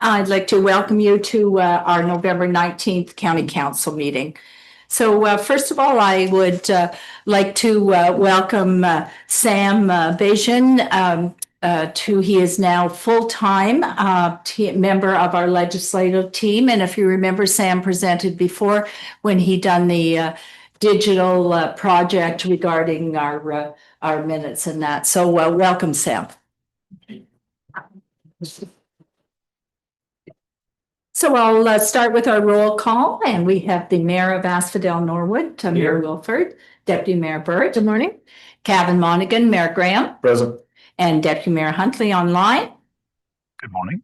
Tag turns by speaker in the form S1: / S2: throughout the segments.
S1: I'd like to welcome you to our November 19th County Council meeting. So first of all, I would like to welcome Sam Bajan. He is now full-time member of our legislative team. And if you remember, Sam presented before when he done the digital project regarding our minutes and that. So welcome, Sam. So I'll start with our roll call, and we have the Mayor of Asphodel Norwood, Mayor Wilford, Deputy Mayor Burt. Good morning. Cavan Monaghan, Mayor Graham.
S2: Present.
S1: And Deputy Mayor Huntley online.
S2: Good morning.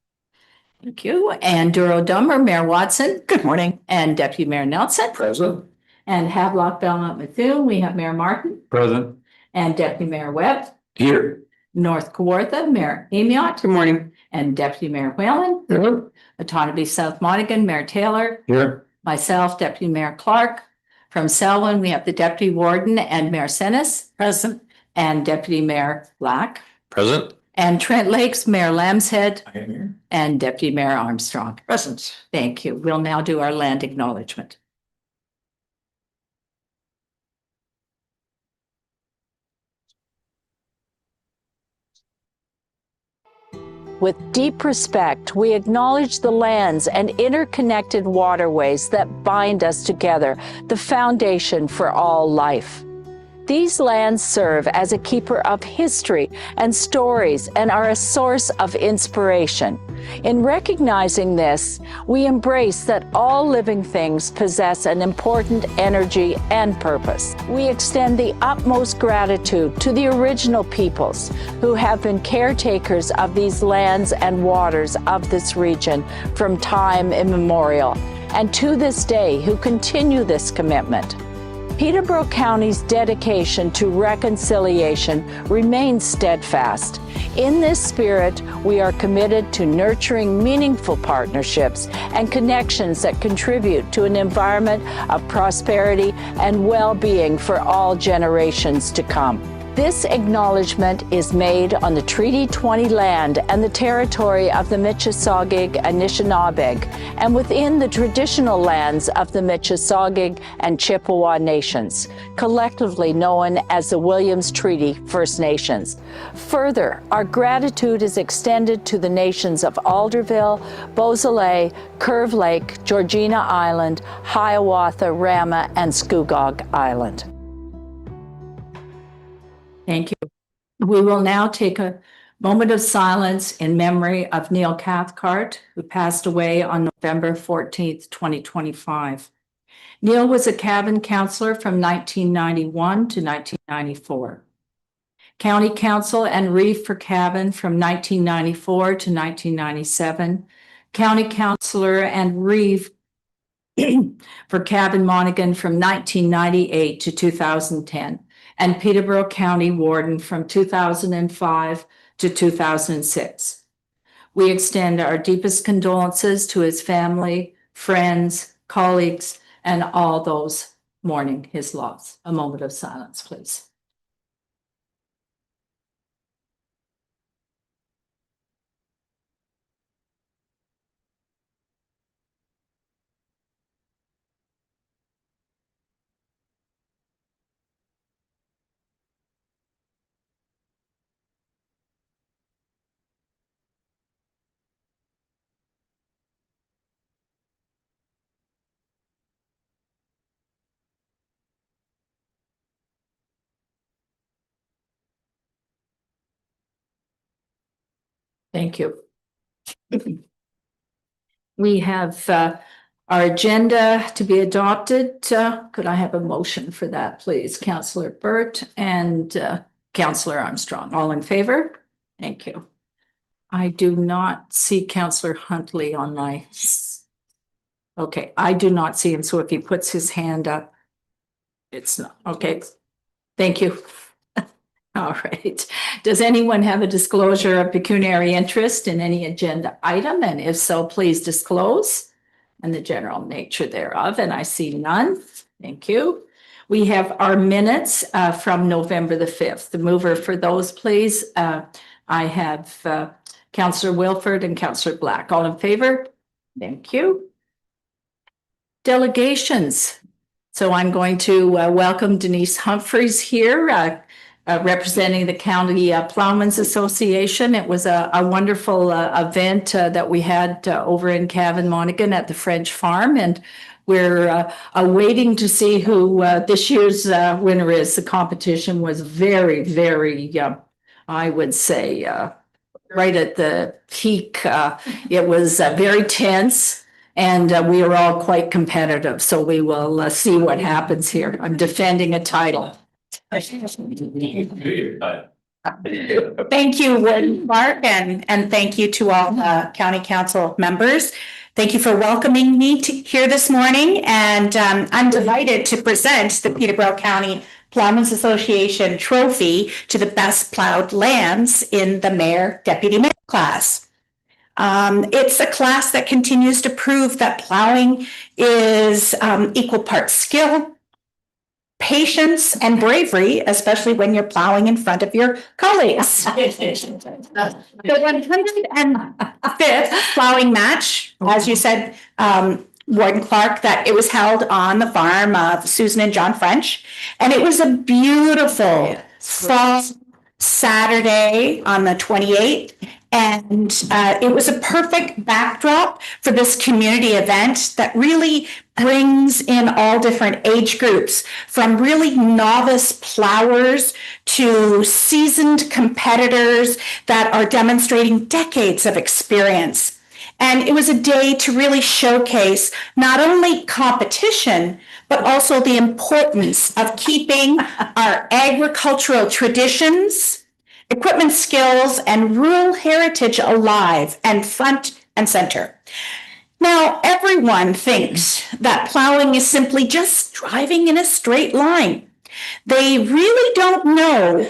S1: Thank you. And Duro Dummer, Mayor Watson. Good morning. And Deputy Mayor Nelson.
S2: Present.
S1: And Havelock Belmont Methuen, we have Mayor Martin.
S2: Present.
S1: And Deputy Mayor Webb.
S2: Here.
S1: North Kawartha, Mayor Amiot.
S3: Good morning.
S1: And Deputy Mayor Whalen.
S2: Here.
S1: Autonomy South Monaghan, Mayor Taylor.
S2: Here.
S1: Myself, Deputy Mayor Clark. From Selwyn, we have the Deputy Warden and Mayor Senes. Present. And Deputy Mayor Black.
S2: Present.
S1: And Trent Lakes, Mayor Lambshead.
S2: I am here.
S1: And Deputy Mayor Armstrong.
S3: Present.
S1: Thank you. We'll now do our land acknowledgement.
S4: With deep respect, we acknowledge the lands and interconnected waterways that bind us together, the foundation for all life. These lands serve as a keeper of history and stories and are a source of inspiration. In recognizing this, we embrace that all living things possess an important energy and purpose. We extend the utmost gratitude to the original peoples who have been caretakers of these lands and waters of this region from time immemorial, and to this day who continue this commitment. Peterborough County's dedication to reconciliation remains steadfast. In this spirit, we are committed to nurturing meaningful partnerships and connections that contribute to an environment of prosperity and well-being for all generations to come. This acknowledgement is made on the Treaty 20 land and the territory of the Mississauga Anishinaabe, and within the traditional lands of the Mississauga and Chippewa nations, collectively known as the Williams Treaty First Nations. Further, our gratitude is extended to the nations of Alderville, Beausoleil, Curve Lake, Georgina Island, Hiawatha, Rama, and Scugog Island.
S1: Thank you. We will now take a moment of silence in memory of Neil Cathcart, who passed away on November 14th, 2025. Neil was a Cavan councillor from 1991 to 1994. County Council and Reeve for Cavan from 1994 to 1997. County Councillor and Reeve for Cavan Monaghan from 1998 to 2010. And Peterborough County Warden from 2005 to 2006. We extend our deepest condolences to his family, friends, colleagues, and all those mourning his loss. A moment of silence, please. Thank you. We have our agenda to be adopted. Could I have a motion for that, please? Councillor Burt and Councillor Armstrong, all in favor? Thank you. I do not see Councillor Huntley on my... Okay, I do not see him, so if he puts his hand up, it's not. Okay, thank you. All right. Does anyone have a disclosure of pecuniary interest in any agenda item? And if so, please disclose and the general nature thereof. And I see none. Thank you. We have our minutes from November the 5th. The mover for those, please. I have Councillor Wilford and Councillor Black. All in favor? Thank you. Delegations. So I'm going to welcome Denise Humphreys here, representing the County Plowmen's Association. It was a wonderful event that we had over in Cavan Monaghan at the French Farm, and we're waiting to see who this year's winner is. The competition was very, very, I would say, right at the peak. It was very tense. And we are all quite competitive, so we will see what happens here. I'm defending a title.
S2: Thank you, Warden Clark, and thank you to all the County Council members. Thank you for welcoming me here this morning, and I'm delighted to present the Peterborough County Plowmen's Association Trophy to the best plowed lands in the Mayor Deputy Mayor class. It's a class that continues to prove that plowing is equal parts skill, patience, and bravery, especially when you're plowing in front of your colleagues. The 105th plowing match, as you said, Warden Clark, that it was held on the farm of Susan and John French, and it was a beautiful fall Saturday on the 28th. And it was a perfect backdrop for this community event that really brings in all different age groups, from really novice plowers to seasoned competitors that are demonstrating decades of experience. And it was a day to really showcase not only competition, but also the importance of keeping our agricultural traditions, equipment skills, and rural heritage alive and front and center. Now, everyone thinks that plowing is simply just driving in a straight line. They really don't know.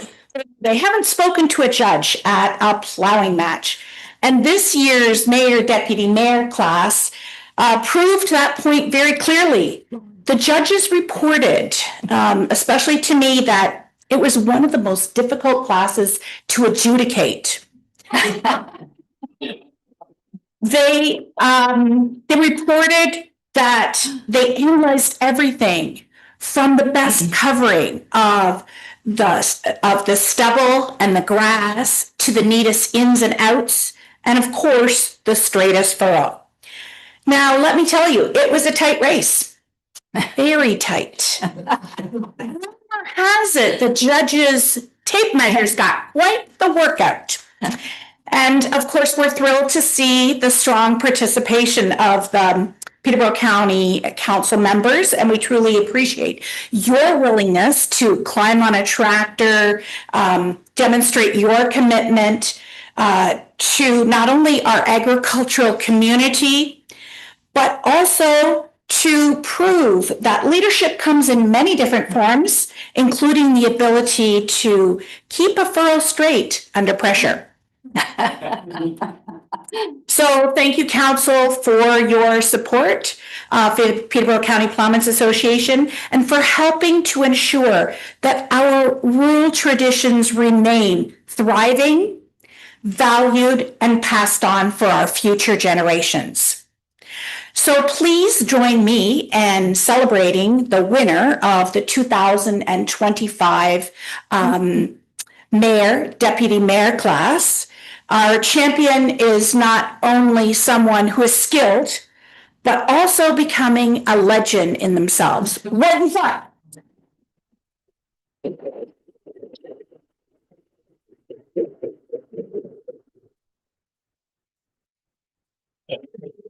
S2: They haven't spoken to a judge at a plowing match. And this year's Mayor Deputy Mayor class proved that point very clearly. The judges reported, especially to me, that it was one of the most difficult classes to adjudicate. They reported that they analyzed everything from the best covering of the stubble and the grass to the neatest ins and outs, and of course, the straightest furrow. Now, let me tell you, it was a tight race, very tight. Has it, the judges' tape measures got quite the workout. And of course, we're thrilled to see the strong participation of the Peterborough County Council members, and we truly appreciate your willingness to climb on a tractor, demonstrate your commitment to not only our agricultural community, but also to prove that leadership comes in many different forms, including the ability to keep a furrow straight under pressure. So thank you, Council, for your support for the Peterborough County Plowmen's Association and for helping to ensure that our rural traditions remain thriving, valued, and passed on for our future generations. So please join me in celebrating the winner of the 2025 Mayor, Deputy Mayor class. Our champion is not only someone who is skilled, but also becoming a legend in themselves. Warden Clark.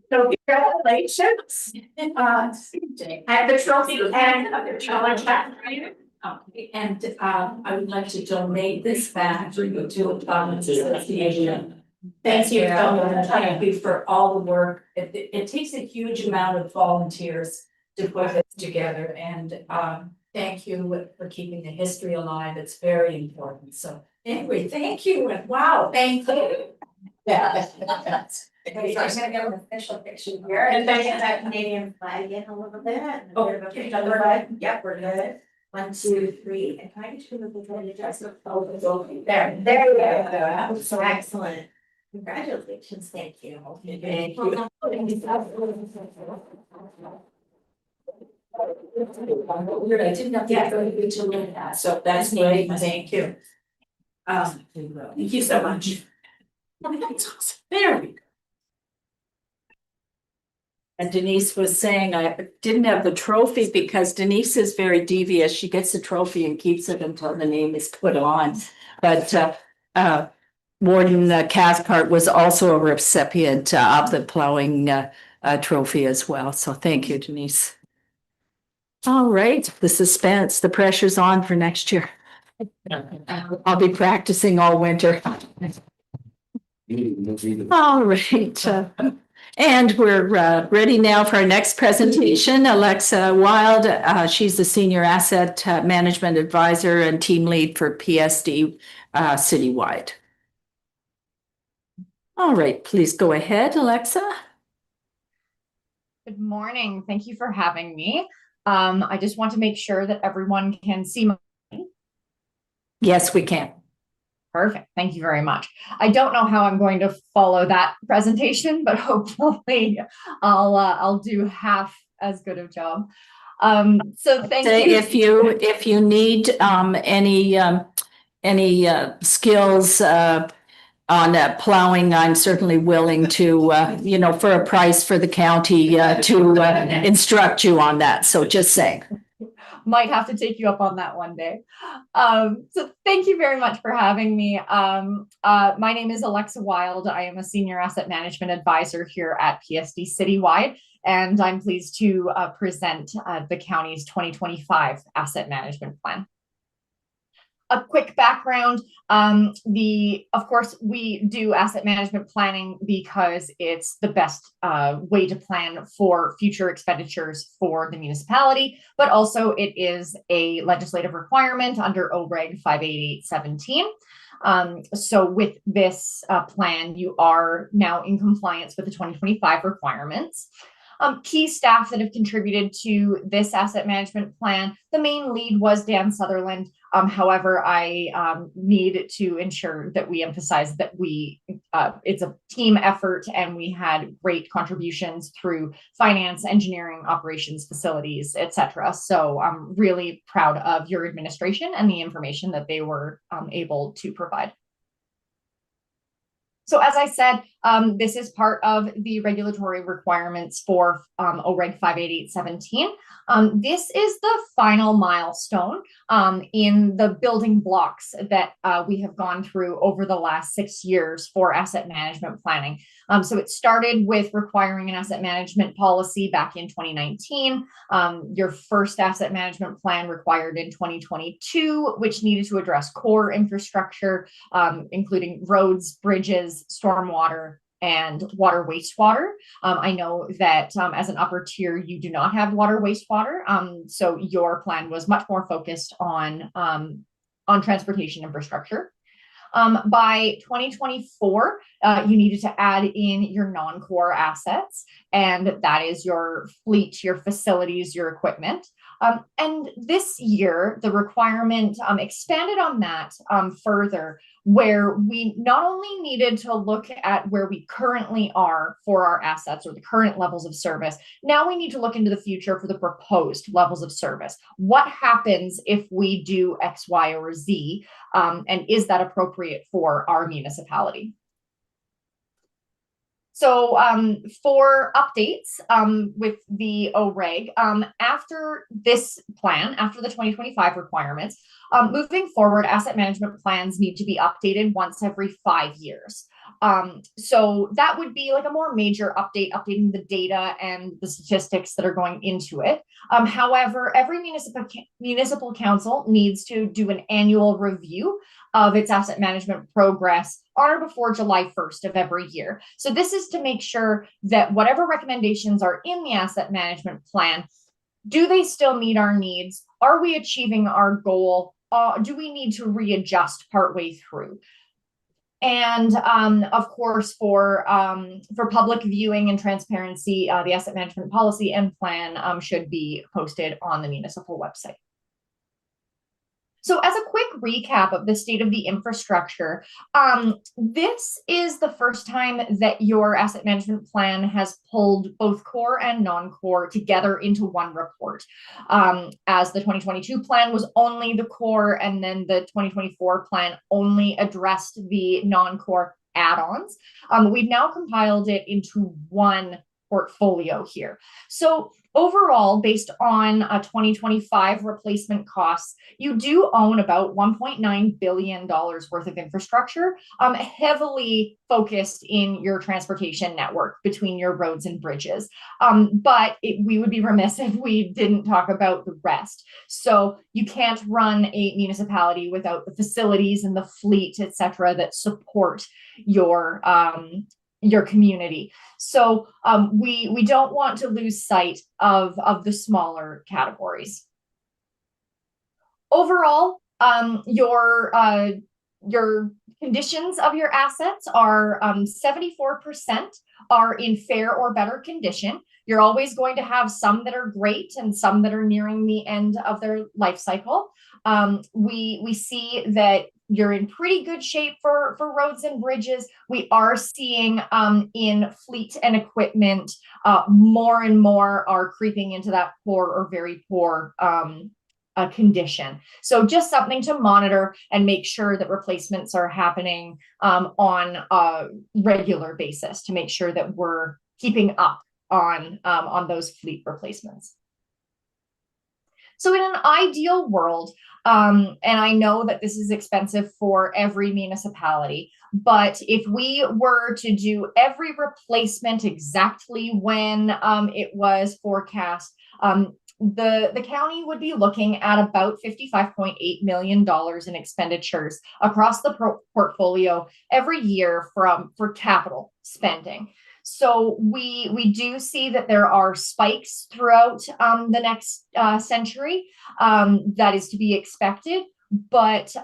S2: So congratulations. And the trophy and the challenge back for you.
S1: And I would like to donate this back to the Plowmen's Association.
S2: Thank you so much.
S1: Thank you for all the work. It takes a huge amount of volunteers to put this together, and thank you for keeping the history alive. It's very important. So anyway, thank you, and wow, thank you. Yeah.
S3: Okay, so I'm gonna get an official picture here, and then get that Canadian flag in a little bit. And a bit of a picture of the flag. Yep, we're good. 1, 2, 3, and can I get you a little bit of just there. There you go. So excellent. Congratulations, thank you.
S1: Thank you. I didn't have the ability to look at, so that's great, thank you. Thank you so much. That's awesome. There we go. And Denise was saying I didn't have the trophy because Denise is very devious. She gets the trophy and keeps it until the name is put on. But Warden Cathcart was also a recipient of the plowing trophy as well. So thank you, Denise. All right, the suspense, the pressure's on for next year. I'll be practicing all winter. All right. And we're ready now for our next presentation. Alexa Wild, she's the Senior Asset Management Advisor and Team Lead for PSD Citywide. All right, please go ahead, Alexa.
S5: Good morning. Thank you for having me. I just want to make sure that everyone can see my.
S1: Yes, we can.
S5: Perfect. Thank you very much. I don't know how I'm going to follow that presentation, but hopefully I'll do half as good a job. So thank you.
S1: If you need any skills on plowing, I'm certainly willing to for a price for the county to instruct you on that. So just saying.
S5: Might have to take you up on that one day. So thank you very much for having me. My name is Alexa Wild. I am a Senior Asset Management Advisor here at PSD Citywide, and I'm pleased to present the county's 2025 Asset Management Plan. A quick background, of course, we do asset management planning because it's the best way to plan for future expenditures for the municipality, but also it is a legislative requirement under OREG 58817. So with this plan, you are now in compliance with the 2025 requirements. Key staff that have contributed to this asset management plan, the main lead was Dan Sutherland. However, I need to ensure that we emphasize that it's a team effort and we had great contributions through finance, engineering, operations, facilities, etc. So I'm really proud of your administration and the information that they were able to provide. So as I said, this is part of the regulatory requirements for OREG 58817. This is the final milestone in the building blocks that we have gone through over the last 6 years for asset management planning. So it started with requiring an asset management policy back in 2019. Your first asset management plan required in 2022, which needed to address core infrastructure, including roads, bridges, stormwater, and water wastewater. I know that as an upper tier, you do not have water wastewater. So your plan was much more focused on transportation infrastructure. By 2024, you needed to add in your non-core assets, and that is your fleet, your facilities, your equipment. And this year, the requirement expanded on that further, where we not only needed to look at where we currently are for our assets or the current levels of service, now we need to look into the future for the proposed levels of service. What happens if we do X, Y, or Z, and is that appropriate for our municipality? So for updates with the OREG, after this plan, after the 2025 requirements, moving forward, asset management plans need to be updated once every 5 years. So that would be like a more major update, updating the data and the statistics that are going into it. However, every municipal council needs to do an annual review of its asset management progress on or before July 1st of every year. So this is to make sure that whatever recommendations are in the asset management plan, do they still meet our needs? Are we achieving our goal? Do we need to readjust partway through? And of course, for public viewing and transparency, the asset management policy and plan should be posted on the municipal website. So as a quick recap of the state of the infrastructure, this is the first time that your asset management plan has pulled both core and non-core together into one report. As the 2022 plan was only the core, and then the 2024 plan only addressed the non-core add-ons. We've now compiled it into one portfolio here. So overall, based on 2025 replacement costs, you do own about $1.9 billion worth of infrastructure, heavily focused in your transportation network between your roads and bridges. But we would be remiss if we didn't talk about the rest. So you can't run a municipality without the facilities and the fleet, et cetera, that support your community. So we don't want to lose sight of the smaller categories. Overall, your conditions of your assets are 74% are in fair or better condition. You're always going to have some that are great and some that are nearing the end of their life cycle. We see that you're in pretty good shape for roads and bridges. We are seeing in fleet and equipment, more and more are creeping into that poor or very poor condition. So just something to monitor and make sure that replacements are happening on a regular basis to make sure that we're keeping up on those fleet replacements. So in an ideal world, and I know that this is expensive for every municipality, but if we were to do every replacement exactly when it was forecast, the county would be looking at about $55.8 million in expenditures across the portfolio every year for capital spending. So we do see that there are spikes throughout the next century. That is to be expected, but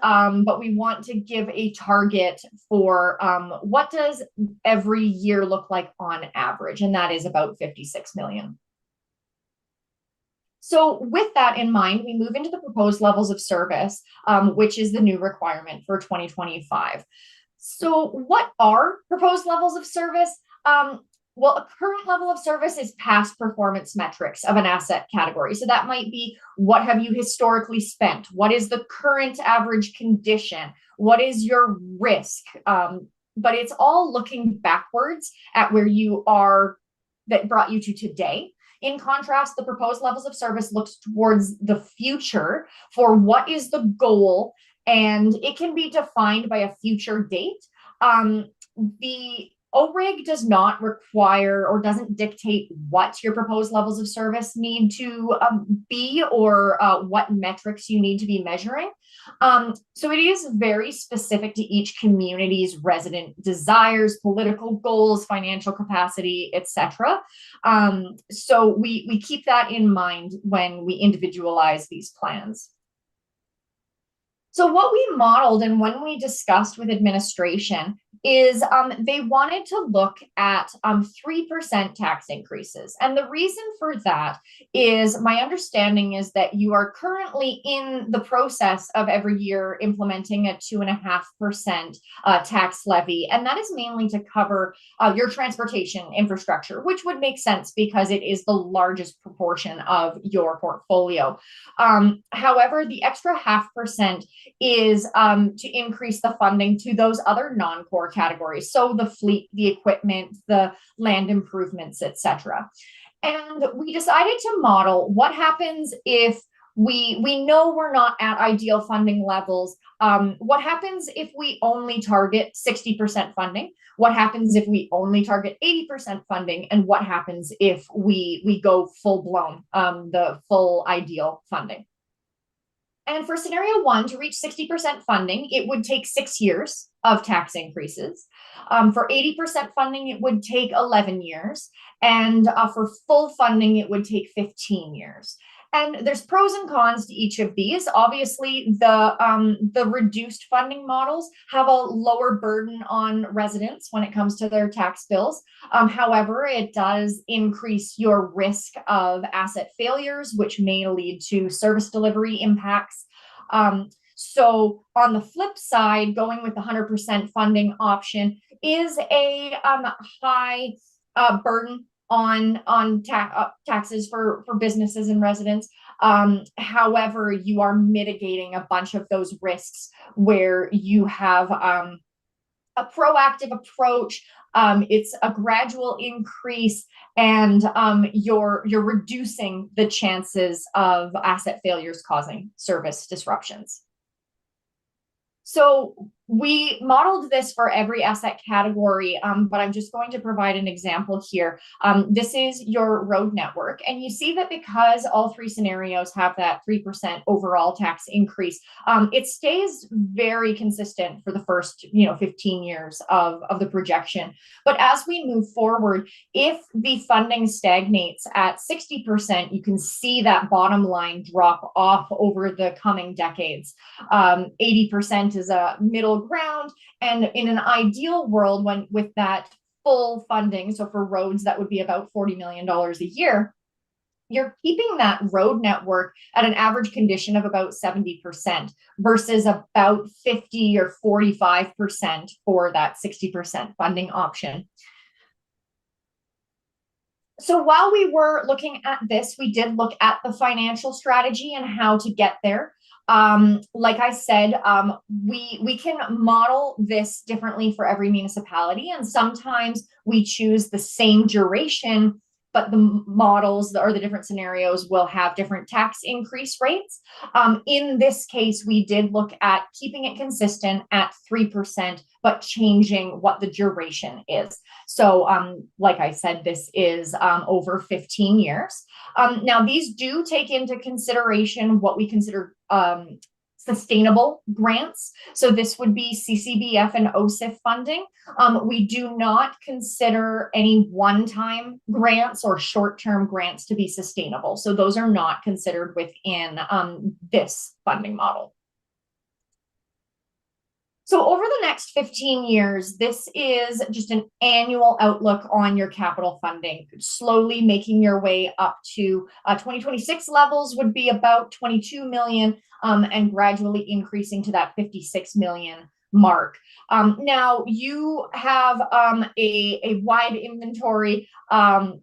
S5: we want to give a target for what does every year look like on average, and that is about 56 million. So with that in mind, we move into the proposed levels of service, which is the new requirement for 2025. So what are proposed levels of service? Well, a current level of service is past performance metrics of an asset category. So that might be, what have you historically spent? What is the current average condition? What is your risk? But it's all looking backwards at where you are that brought you to today. In contrast, the proposed levels of service looks towards the future for what is the goal, and it can be defined by a future date. The OREG does not require or doesn't dictate what your proposed levels of service need to be, or what metrics you need to be measuring. So it is very specific to each community's resident desires, political goals, financial capacity, etc. So we keep that in mind when we individualize these plans. So what we modeled and when we discussed with administration is they wanted to look at 3% tax increases. And the reason for that is, my understanding is that you are currently in the process of every year implementing a 2.5% tax levy. And that is mainly to cover your transportation infrastructure, which would make sense because it is the largest proportion of your portfolio. However, the extra 0.5% is to increase the funding to those other non-core categories. So the fleet, the equipment, the land improvements, etc. And we decided to model what happens if we know we're not at ideal funding levels. What happens if we only target 60% funding? What happens if we only target 80% funding? And what happens if we go full blown, the full ideal funding? And for scenario 1, to reach 60% funding, it would take 6 years of tax increases. For 80% funding, it would take 11 years. And for full funding, it would take 15 years. And there's pros and cons to each of these. Obviously, the reduced funding models have a lower burden on residents when it comes to their tax bills. However, it does increase your risk of asset failures, which may lead to service delivery impacts. So on the flip side, going with the 100% funding option is a high burden on taxes for businesses and residents. However, you are mitigating a bunch of those risks where you have a proactive approach. It's a gradual increase, and you're reducing the chances of asset failures causing service disruptions. So we modeled this for every asset category, but I'm just going to provide an example here. This is your road network, and you see that because all three scenarios have that 3% overall tax increase, it stays very consistent for the first 15 years of the projection. But as we move forward, if the funding stagnates at 60%, you can see that bottom line drop off over the coming decades. 80% is a middle ground, and in an ideal world, when with that full funding, so for roads that would be about $40 million a year, you're keeping that road network at an average condition of about 70% versus about 50 or 45% for that 60% funding option. So while we were looking at this, we did look at the financial strategy and how to get there. Like I said, we can model this differently for every municipality, and sometimes we choose the same duration, but the models or the different scenarios will have different tax increase rates. In this case, we did look at keeping it consistent at 3%, but changing what the duration is. So like I said, this is over 15 years. Now, these do take into consideration what we consider sustainable grants. So this would be CCBF and OSIF funding. We do not consider any one-time grants or short-term grants to be sustainable. So those are not considered within this funding model. So over the next 15 years, this is just an annual outlook on your capital funding, slowly making your way up to 2026 levels would be about 22 million and gradually increasing to that 56 million mark. Now you have a wide inventory and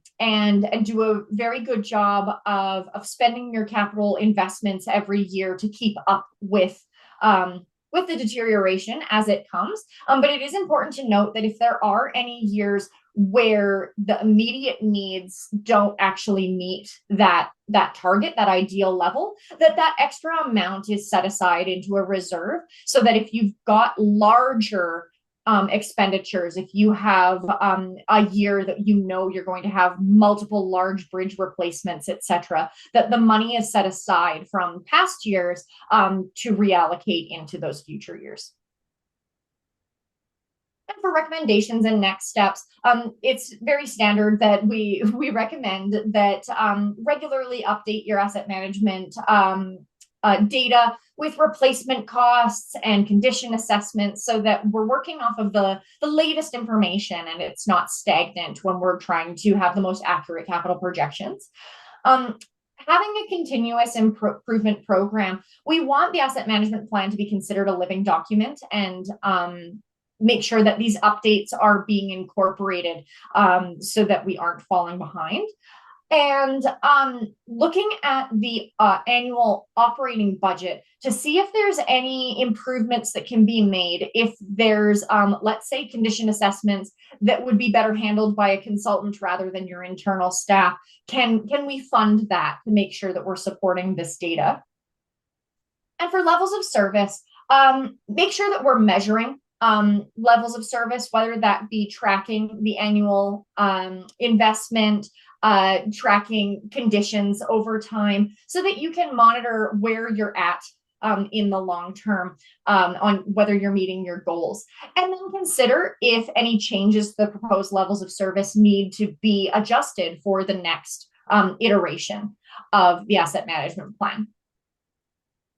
S5: do a very good job of spending your capital investments every year to keep up with the deterioration as it comes. But it is important to note that if there are any years where the immediate needs don't actually meet that target, that ideal level, that extra amount is set aside into a reserve, so that if you've got larger expenditures, if you have a year that you're going to have multiple large bridge replacements, etc., that the money is set aside from past years to reallocate into those future years. And for recommendations and next steps, it's very standard that we recommend that regularly update your asset management data with replacement costs and condition assessments, so that we're working off of the latest information and it's not stagnant when we're trying to have the most accurate capital projections. Having a continuous improvement program, we want the asset management plan to be considered a living document, and make sure that these updates are being incorporated so that we aren't falling behind. And looking at the annual operating budget to see if there's any improvements that can be made. If there's, let's say, condition assessments that would be better handled by a consultant rather than your internal staff, can we fund that to make sure that we're supporting this data? And for levels of service, make sure that we're measuring levels of service, whether that be tracking the annual investment, tracking conditions over time, so that you can monitor where you're at in the long term on whether you're meeting your goals. And then consider if any changes to the proposed levels of service need to be adjusted for the next iteration of the asset management plan.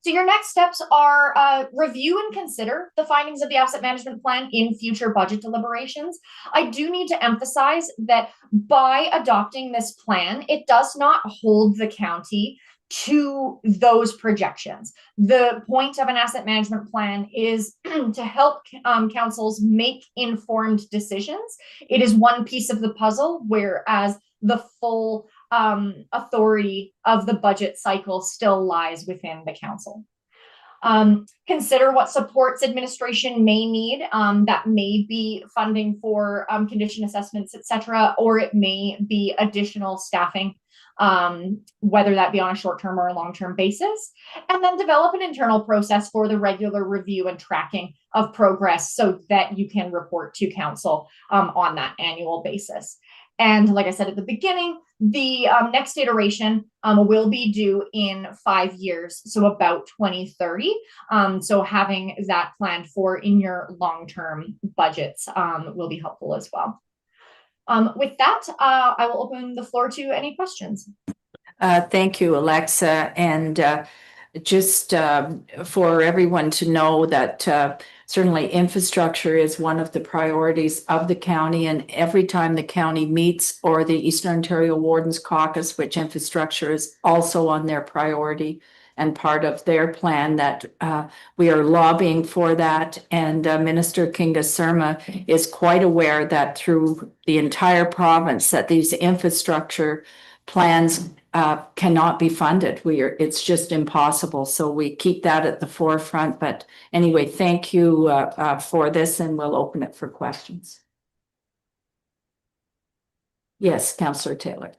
S5: So your next steps are review and consider the findings of the asset management plan in future budget deliberations. I do need to emphasize that by adopting this plan, it does not hold the county to those projections. The point of an asset management plan is to help councils make informed decisions. It is one piece of the puzzle, whereas the full authority of the budget cycle still lies within the council. Consider what supports administration may need. That may be funding for condition assessments, etc., or it may be additional staffing, whether that be on a short-term or a long-term basis. And then develop an internal process for the regular review and tracking of progress so that you can report to council on that annual basis. And like I said at the beginning, the next iteration will be due in 5 years, so about 2030. So having that planned for in your long-term budgets will be helpful as well. With that, I will open the floor to any questions.
S1: Thank you, Alexa. And just for everyone to know that certainly infrastructure is one of the priorities of the county, and every time the county meets, or the Eastern Ontario Wardens Caucus, which infrastructure is also on their priority and part of their plan, that we are lobbying for that. And Minister Kinga Surma is quite aware that through the entire province that these infrastructure plans cannot be funded. It's just impossible. So we keep that at the forefront. But anyway, thank you for this, and we'll open it for questions. Yes, Councillor Taylor.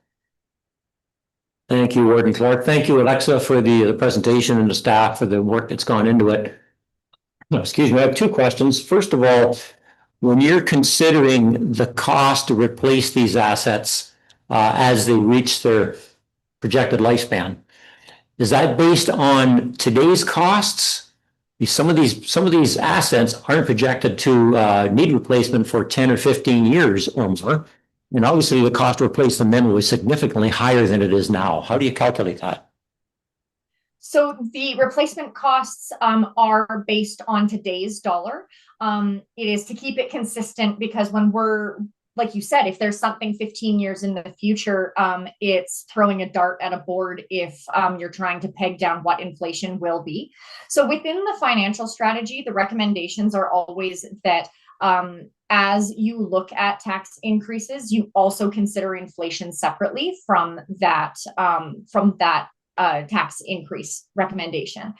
S6: Thank you, Warden Clark. Thank you, Alexa, for the presentation, and the staff for the work that's gone into it. Excuse me, I have two questions. First of all, when you're considering the cost to replace these assets as they reach their projected lifespan, is that based on today's costs? Some of these assets aren't projected to need replacement for 10 or 15 years or more. And obviously the cost to replace them then was significantly higher than it is now. How do you calculate that?
S5: So the replacement costs are based on today's dollar. It is to keep it consistent, because when we're, like you said, if there's something 15 years in the future, it's throwing a dart at a board if you're trying to peg down what inflation will be. So within the financial strategy, the recommendations are always that as you look at tax increases, you also consider inflation separately from that tax increase recommendation.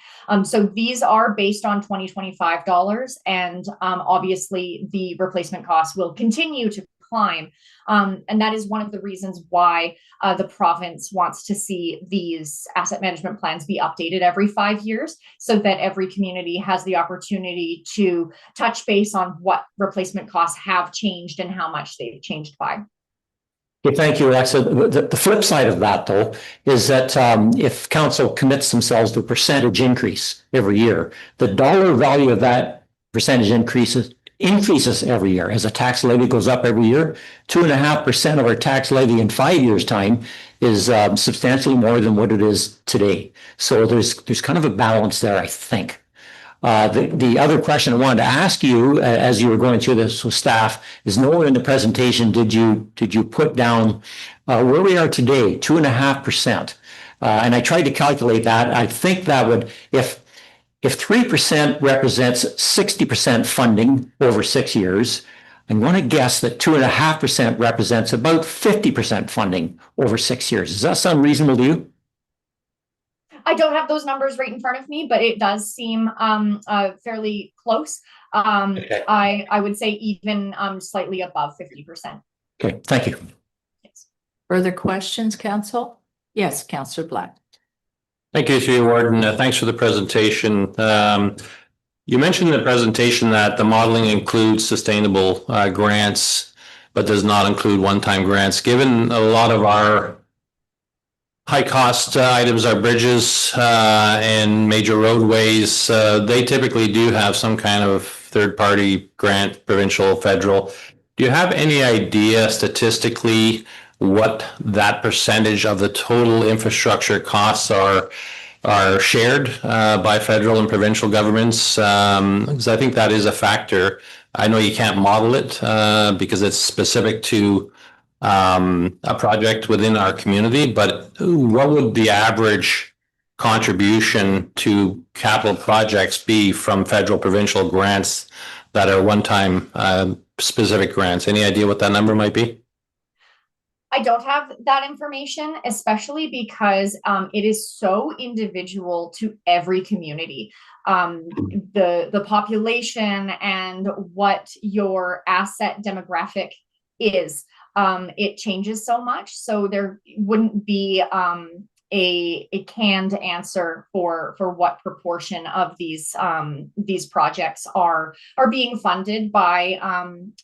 S5: So these are based on 2025 dollars, and obviously the replacement costs will continue to climb. And that is one of the reasons why the province wants to see these asset management plans be updated every 5 years, so that every community has the opportunity to touch base on what replacement costs have changed and how much they've changed by.
S6: Okay, thank you, Alexa. The flip side of that, though, is that if council commits themselves to a percentage increase every year, the dollar value of that percentage increases every year as a tax levy goes up every year. 2.5% of our tax levy in 5 years' time is substantially more than what it is today. So there's kind of a balance there, I think. The other question I wanted to ask you as you were going through this with staff is, nowhere in the presentation did you put down where we are today, 2.5%. And I tried to calculate that. I think that would, if 3% represents 60% funding over 6 years, I'm going to guess that 2.5% represents about 50% funding over 6 years. Does that sound reasonable to you?
S5: I don't have those numbers right in front of me, but it does seem fairly close.
S6: Okay.
S5: I would say even slightly above 50%.
S6: Okay, thank you.
S5: Yes.
S1: Further questions, Council? Yes, Councillor Black.
S7: Thank you, Chair Warden. Thanks for the presentation. You mentioned in the presentation that the modeling includes sustainable grants, but does not include one-time grants. Given a lot of our high-cost items, our bridges and major roadways, they typically do have some kind of third-party grant, provincial, federal. Do you have any idea statistically what that percentage of the total infrastructure costs are shared by federal and provincial governments? Because I think that is a factor. I know you can't model it because it's specific to a project within our community, but what would the average contribution to capital projects be from federal provincial grants that are one-time specific grants? Any idea what that number might be?
S5: I don't have that information, especially because it is so individual to every community. The population and what your asset demographic is, it changes so much. So there wouldn't be a canned answer for what proportion of these projects are being funded by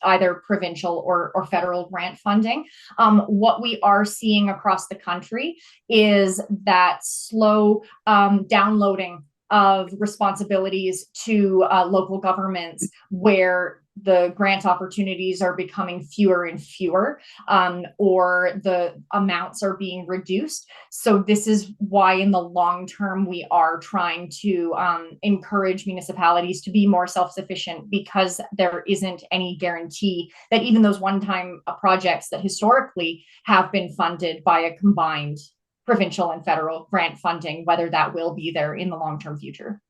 S5: either provincial or federal grant funding. What we are seeing across the country is that slow downloading of responsibilities to local governments, where the grant opportunities are becoming fewer and fewer, or the amounts are being reduced. So this is why in the long term, we are trying to encourage municipalities to be more self-sufficient, because there isn't any guarantee that even those one-time projects that historically have been funded by a combined provincial and federal grant funding, whether that will be there in the long-term future.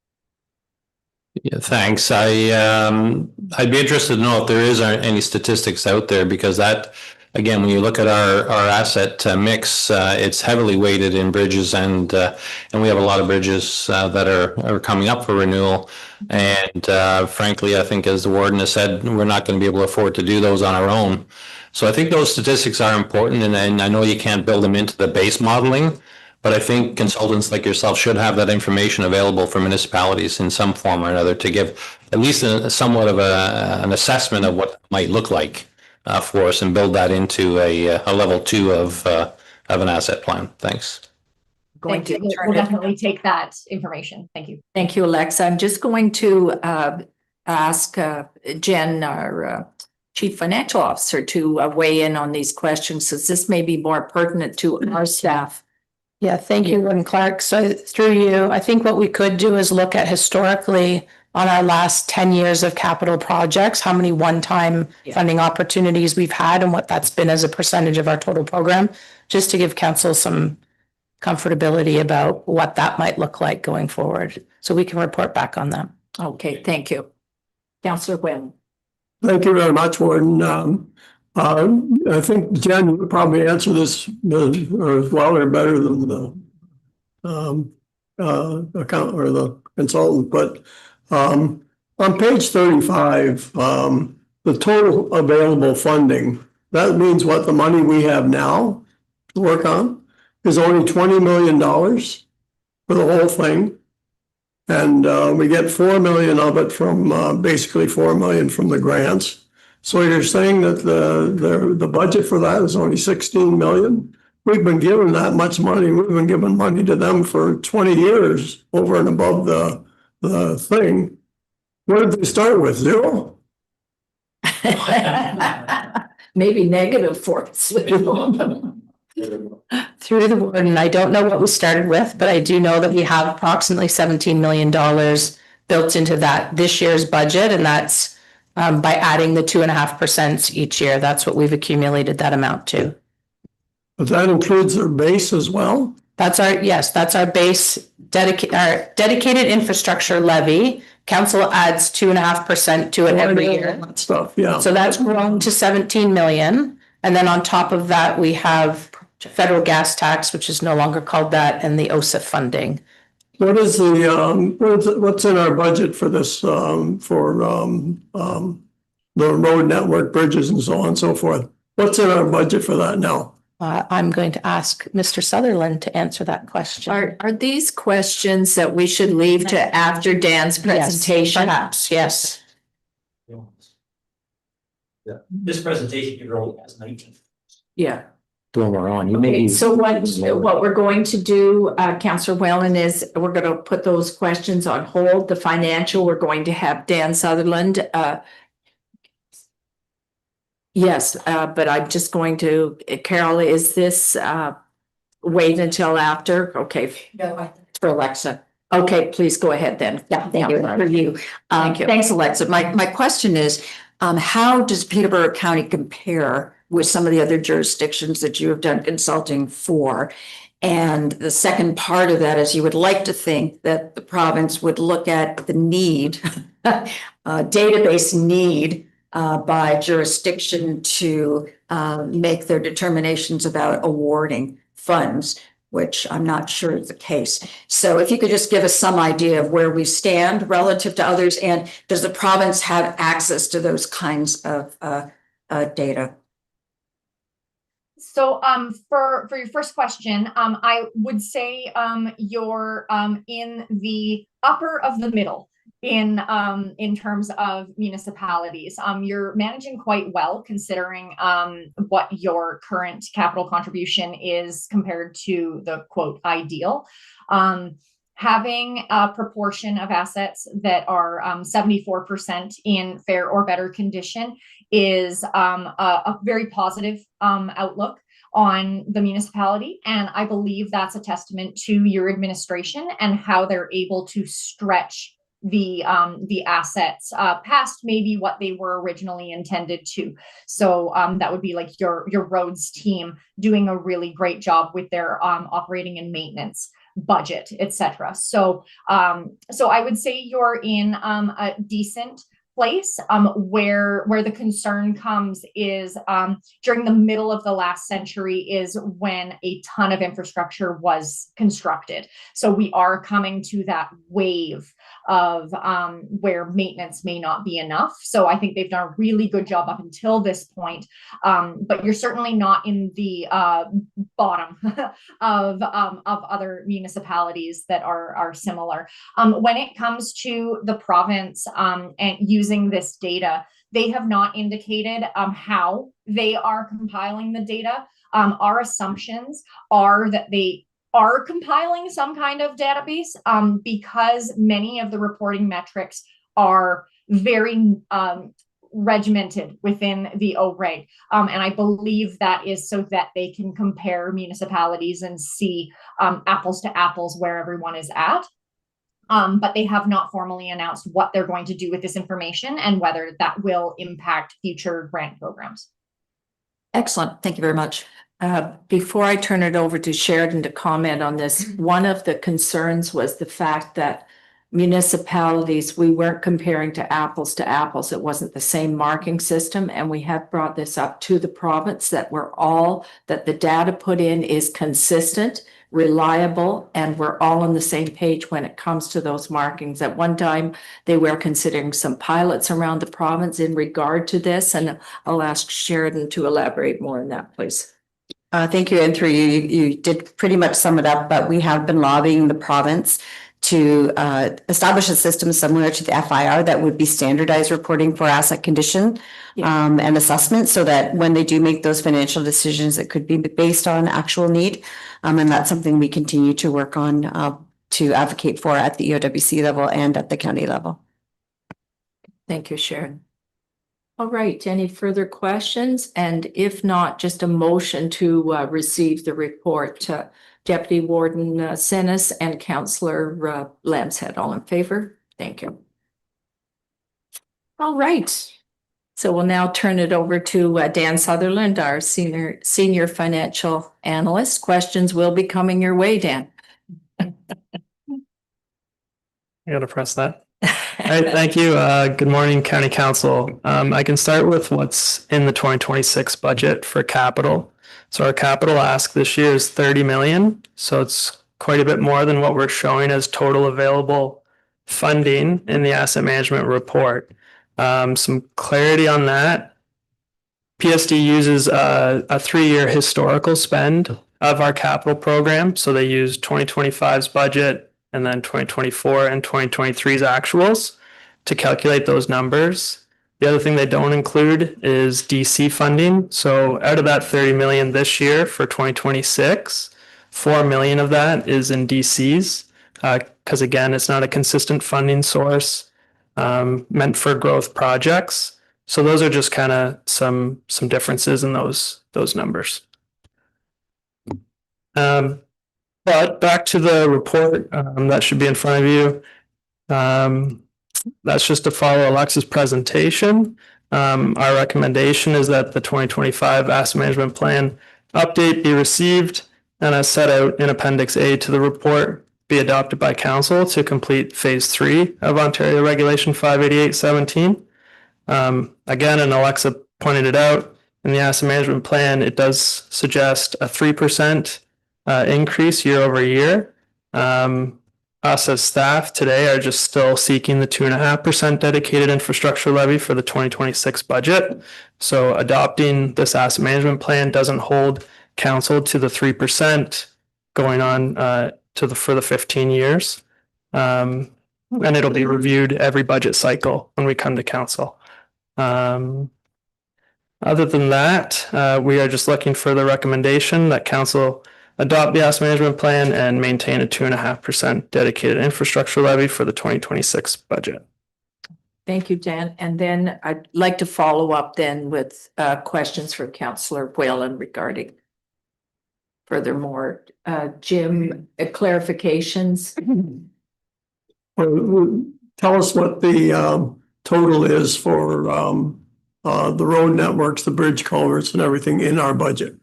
S7: Yeah, thanks. I'd be interested to know if there is any statistics out there, because that, again, when you look at our asset mix, it's heavily weighted in bridges, and we have a lot of bridges that are coming up for renewal. And frankly, I think, as the warden has said, we're not going to be able to afford to do those on our own. So I think those statistics are important, and I know you can't build them into the base modeling, but I think consultants like yourself should have that information available for municipalities in some form or another, to give at least somewhat of an assessment of what it might look like for us, and build that into a level 2 of an asset plan. Thanks.
S1: Going to
S5: We'll
S1: turn it.
S5: definitely take that information. Thank you.
S1: Thank you, Alexa. I'm just going to ask Jen, our Chief Financial Officer, to weigh in on these questions, since this may be more pertinent to our staff.
S2: Yeah, thank you, Warden Clark. So through you, I think what we could do is look at historically on our last 10 years of capital projects, how many one-time funding opportunities we've had and what that's been as a percentage of our total program, just to give council some comfortability about what that might look like going forward. So we can report back on them.
S1: Okay, thank you. Councillor Wynn.
S8: Thank you very much, Warden. I think Jen would probably answer this as well or better than the account or the consultant, but on page 35, the total available funding, that means what the money we have now to work on is only $20 million for the whole thing. And we get $4 million of it from basically $4 million from the grants. So you're saying that the budget for that is only 16 million? We've been given that much money. We've been giving money to them for 20 years over and above the thing. What did they start with? 0?
S1: Maybe negative for us.
S2: Through the warden, I don't know what we started with, but I do know that we have approximately $17 million built into that this year's budget, and that's by adding the 2.5% each year. That's what we've accumulated that amount to.
S8: But that includes their base as well?
S2: That's our base dedicated infrastructure levy. Council adds 2.5% to it every year.
S8: That stuff, yeah.
S2: So that's grown to 17 million. And then on top of that, we have federal gas tax, which is no longer called that, and the OSIF funding.
S8: What is what's in our budget for this, for the road network, bridges and so on and so forth? What's in our budget for that now?
S2: I'm going to ask Mr. Sutherland to answer that question.
S1: Are these questions that we should leave to after Dan's presentation?
S2: Perhaps, yes.
S9: Yeah, this presentation here only has 19.
S1: Yeah.
S6: When we're on, you
S1: Okay,
S6: may.
S1: so what we're going to do, Councillor Whalen, is we're going to put those questions on hold. The financial, we're going to have Dan Sutherland. Yes, but I'm just going to, Carol, is this wait until after? Okay. No, for Alexa. Okay, please go ahead then.
S10: Yeah, thank you. For you.
S1: Thank you.
S10: Thanks, Alexa. My question is, how does Peterborough County compare
S1: with some of the other jurisdictions that you have done consulting for. And the second part of that is you would like to think that the province would look at the need, database need by jurisdiction to make their determinations about awarding funds, which I'm not sure is the case. So if you could just give us some idea of where we stand relative to others, and does the province have access to those kinds of data?
S5: So for your first question, I would say you're in the upper of the middle in terms of municipalities. You're managing quite well considering what your current capital contribution is compared to the quote ideal. Having a proportion of assets that are 74% in fair or better condition is a very positive outlook on the municipality. And I believe that's a testament to your administration and how they're able to stretch the assets past maybe what they were originally intended to. So that would be like your roads team doing a really great job with their operating and maintenance budget, etc. So I would say you're in a decent place. Where the concern comes is during the middle of the last century is when a ton of infrastructure was constructed. So we are coming to that wave of where maintenance may not be enough. So I think they've done a really good job up until this point. But you're certainly not in the bottom of other municipalities that are similar. When it comes to the province and using this data, they have not indicated how they are compiling the data. Our assumptions are that they are compiling some kind of database because many of the reporting metrics are very regimented within the OREG. And I believe that is so that they can compare municipalities and see apples to apples where everyone is at. But they have not formally announced what they're going to do with this information and whether that will impact future grant programs.
S1: Excellent. Thank you very much. Before I turn it over to Sheridan to comment on this, one of the concerns was the fact that municipalities, we weren't comparing to apples. It wasn't the same marking system. And we have brought this up to the province that that the data put in is consistent, reliable, and we're all on the same page when it comes to those markings. At one time, they were considering some pilots around the province in regard to this, and I'll ask Sheridan to elaborate more on that, please.
S10: Thank you, and through you did pretty much sum it up, but we have been lobbying the province to establish a system similar to the FIR that would be standardized reporting for asset condition and assessment, so that when they do make those financial decisions, it could be based on actual need. And that's something we continue to work on to advocate for at the EOWC level and at the county level.
S1: Thank you, Sharon. All right, any further questions? And if not, just a motion to receive the report. Deputy Warden Senes and Councillor Lambshead, all in favor? Thank you. All right. So we'll now turn it over to Dan Sutherland, our senior financial analyst. Questions will be coming your way, Dan.
S11: I gotta press that. All right, thank you. Good morning, County Council. I can start with what's in the 2026 budget for capital. So our capital ask this year is 30 million. So it's quite a bit more than what we're showing as total available funding in the asset management report. Some clarity on that. PSD uses a 3-year historical spend of our capital program. So they use 2025's budget and then 2024 and 2023's actuals to calculate those numbers. The other thing they don't include is DC funding. So out of that 30 million this year for 2026, 4 million of that is in DCs. Because again, it's not a consistent funding source meant for growth projects. So those are just kind of some differences in those numbers. But back to the report that should be in front of you. That's just to follow Alexa's presentation. Our recommendation is that the 2025 asset management plan update be received and as set out in Appendix A to the report, be adopted by council to complete phase 3 of Ontario Regulation 588-17. Again, and Alexa pointed it out, in the asset management plan, it does suggest a 3% increase year over year. Us as staff today are just still seeking the 2.5% dedicated infrastructure levy for the 2026 budget. So adopting this asset management plan doesn't hold council to the 3% going on for the 15 years. And it'll be reviewed every budget cycle when we come to council. Other than that, we are just looking for the recommendation that council adopt the asset management plan and maintain a 2.5% dedicated infrastructure levy for the 2026 budget.
S1: Thank you, Dan. And then I'd like to follow up then with questions for Councillor Whalen regarding furthermore, Jim, clarifications.
S8: Tell us what the total is for the road networks, the bridge culverts and everything in our budget.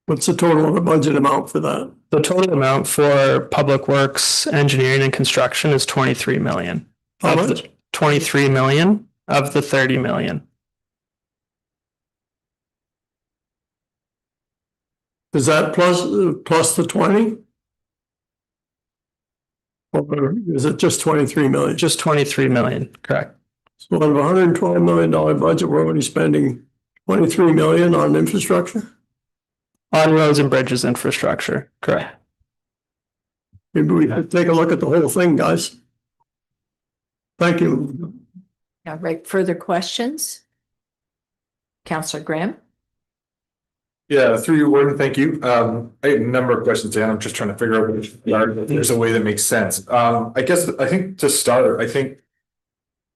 S8: What's the total of the budget amount for that?
S11: The total amount for public works, engineering and construction is 23 million.
S8: How much?
S11: 23 million of the 30 million.
S8: Is that plus the 20? Or is it just 23 million?
S11: Just 23 million, correct.
S8: So out of $112 million budget, we're only spending 23 million on infrastructure?
S11: On roads and bridges infrastructure, correct.
S8: Maybe we could take a look at the whole thing, guys. Thank you.
S1: All right, further questions? Councillor Graham?
S12: Yeah, through you, Warden, thank you. I have a number of questions, Dan. I'm just trying to figure out if there's a way that makes sense. I think to start, I think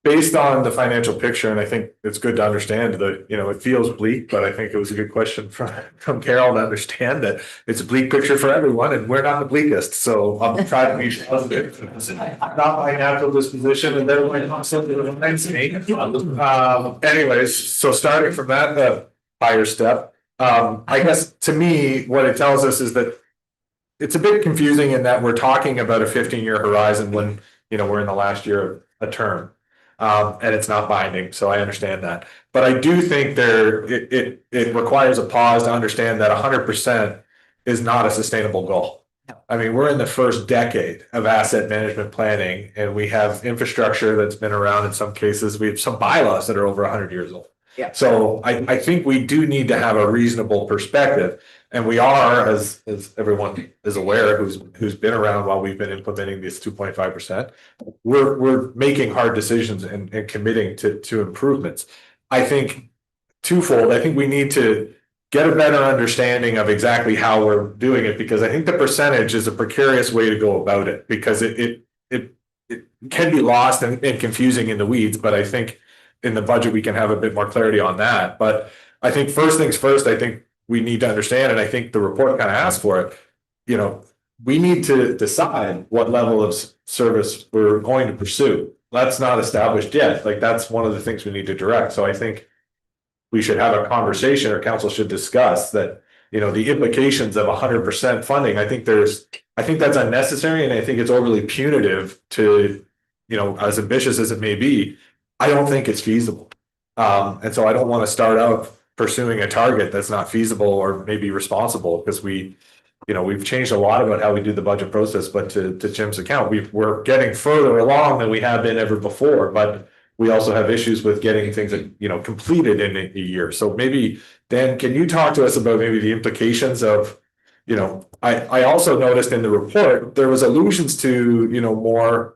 S12: based on the financial picture, and I think it's good to understand that, it feels bleak, but I think it was a good question from Carol to understand that it's a bleak picture for everyone and we're not the bleakest. So I'm trying to be positive. Not my natural disposition and everyone wants something that reminds me. Anyways, so starting from that higher step, I guess to me, what it tells us is that it's a bit confusing in that we're talking about a 15-year horizon when, we're in the last year of a term. And it's not binding, so I understand that. But I do think it requires a pause to understand that 100% is not a sustainable goal. I mean, we're in the first decade of asset management planning, and we have infrastructure that's been around in some cases. We have some bylaws that are over 100 years old.
S1: Yeah.
S12: So I think we do need to have a reasonable perspective, and we are, as everyone is aware, who's been around while we've been implementing this 2.5%. We're making hard decisions and committing to improvements. I think twofold. I think we need to get a better understanding of exactly how we're doing it, because I think the percentage is a precarious way to go about it, because it can be lost and confusing in the weeds. But I think in the budget, we can have a bit more clarity on that. But I think first things first, I think we need to understand, and I think the report kind of asks for it, we need to decide what level of service we're going to pursue. That's not established yet. Like, that's one of the things we need to direct. So I think we should have a conversation, or council should discuss that, the implications of 100% funding. I think that's unnecessary, and I think it's overly punitive to, as ambitious as it may be. I don't think it's feasible. And so I don't want to start out pursuing a target that's not feasible or maybe responsible, because we've changed a lot about how we do the budget process. But to Jim's account, we're getting further along than we have been ever before, but we also have issues with getting things, completed in a year. So maybe, Dan, can you talk to us about maybe the implications of, I also noticed in the report, there was allusions to, more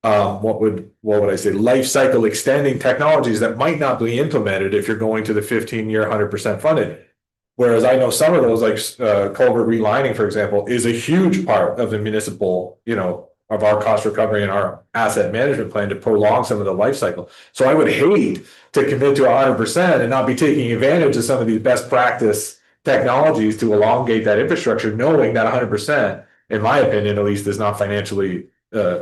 S12: what would I say, life cycle extending technologies that might not be implemented if you're going to the 15-year 100% funded. Whereas I know some of those, like culvert relining, for example, is a huge part of the municipal, of our cost recovery and our asset management plan to prolong some of the life cycle. So I would hate to commit to 100% and not be taking advantage of some of these best practice technologies to elongate that infrastructure, knowing that 100%, in my opinion, at least, is not financially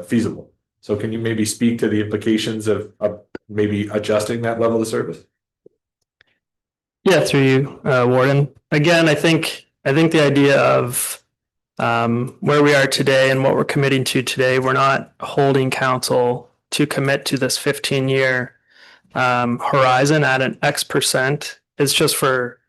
S12: feasible. So can you maybe speak to the implications of maybe adjusting that level of service?
S11: Yeah, through you, Warden. Again, I think the idea of where we are today and what we're committing to today, we're not holding council to commit to this 15-year horizon at an X%. It's just for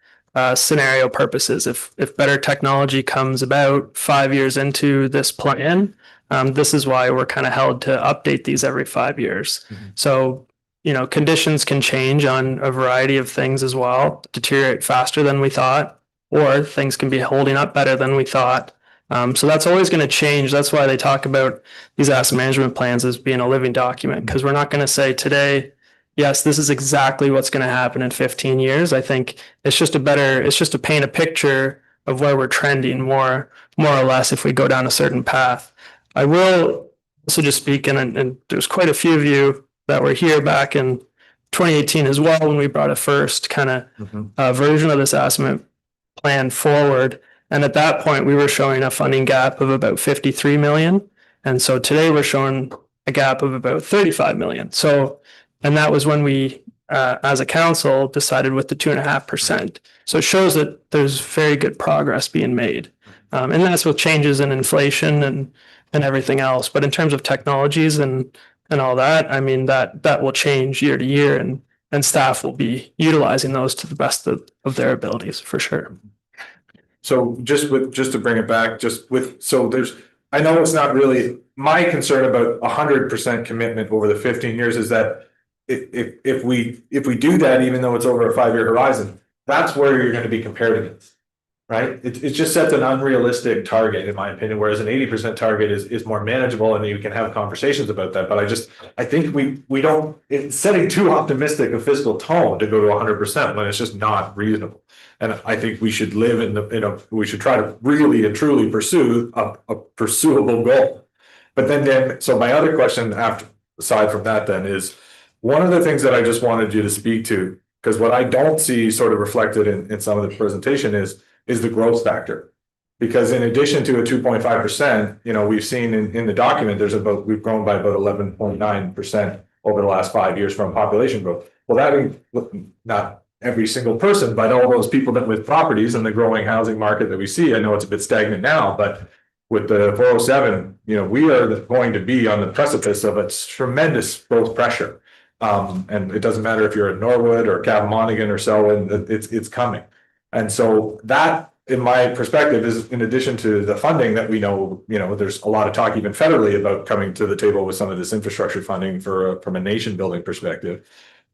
S11: scenario purposes. If better technology comes about 5 years into this plan, this is why we're kind of held to update these every 5 years. So, you know, conditions can change on a variety of things as well, deteriorate faster than we thought, or things can be holding up better than we thought. So that's always going to change. That's why they talk about these asset management plans as being a living document, because we're not going to say today, yes, this is exactly what's going to happen in 15 years. I think it's just to paint a picture of where we're trending more or less if we go down a certain path. I will also just speak, and there's quite a few of you that were here back in 2018 as well, when we brought a first kind of version of this asset plan forward. And at that point, we were showing a funding gap of about 53 million. And so today we're showing a gap of about 35 million. So, and that was when we, as a council, decided with the 2.5%. So it shows that there's very good progress being made. And that's with changes in inflation and everything else. But in terms of technologies and all that, I mean, that will change year to year, and staff will be utilizing those to the best of their abilities for sure.
S12: So just to bring it back, I know it's not really my concern about 100% commitment over the 15 years is that if we do that, even though it's over a 5-year horizon, that's where you're going to be compared against, right? It just sets an unrealistic target, in my opinion, whereas an 80% target is more manageable and you can have conversations about that. But I think we don't, it's setting too optimistic a fiscal tone to go to 100% when it's just not reasonable. And I think we should live we should try to really and truly pursue a pursuable goal. But then, so my other question aside from that then is, one of the things that I just wanted you to speak to, because what I don't see sort of reflected in some of the presentation is the growth factor. Because in addition to a 2.5%, we've seen in the document, we've grown by about 11.9% over the last 5 years from population growth. Well, that not every single person, but all those people that with properties and the growing housing market that we see. I know it's a bit stagnant now, but with the 407, we are going to be on the precipice of a tremendous growth pressure. And it doesn't matter if you're at Norwood or Cavan-Monaghan or Selwyn, it's coming. And so that, in my perspective, is in addition to the funding that we know, there's a lot of talk even federally about coming to the table with some of this infrastructure funding from a nation building perspective.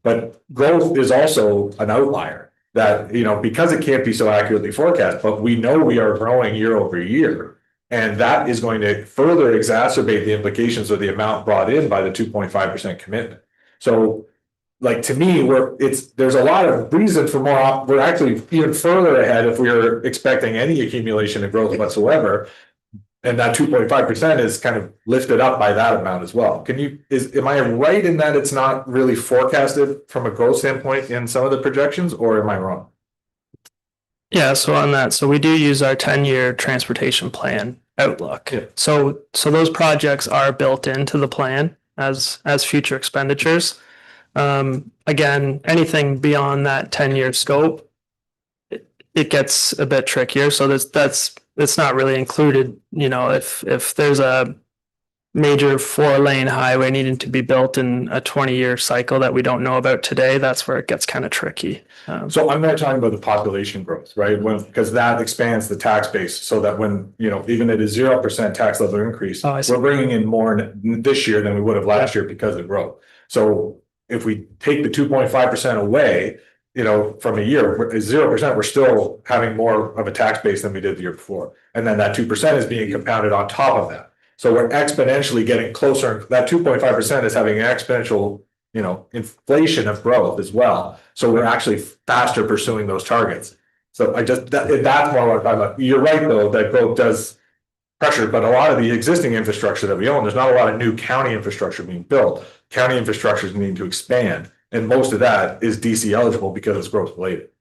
S12: But growth is also an outlier that, because it can't be so accurately forecast, but we know we are growing year over year. And that is going to further exacerbate the implications of the amount brought in by the 2.5% commitment. So, to me, there's a lot of reason for more. We're actually even further ahead if we're expecting any accumulation of growth whatsoever. And that 2.5% is kind of lifted up by that amount as well. Am I right in that it's not really forecasted from a growth standpoint in some of the projections, or am I wrong?
S11: Yeah, so on that, we do use our 10-year transportation plan outlook. Yeah. So those projects are built into the plan as future expenditures. Again, anything beyond that 10-year scope, it gets a bit trickier. So it's not really included. If there's a major 4-lane highway needing to be built in a 20-year cycle that we don't know about today, that's where it gets kind of tricky.
S12: So I'm not talking about the population growth, right? Because that expands the tax base so that when, even at a 0% tax level increase, we're bringing in more this year than we would have last year because of growth. So if we take the 2.5% away, from a year, 0%, we're still having more of a tax base than we did the year before. And then that 2% is being compounded on top of that. So we're exponentially getting closer. That 2.5% is having an exponential, inflation of growth as well. So we're actually faster pursuing those targets. So that's more what I'm talking about. You're right, though, that growth does pressure, but a lot of the existing infrastructure that we own, there's not a lot of new county infrastructure being built. County infrastructure is needing to expand. And most of that is DC eligible because it's growth related.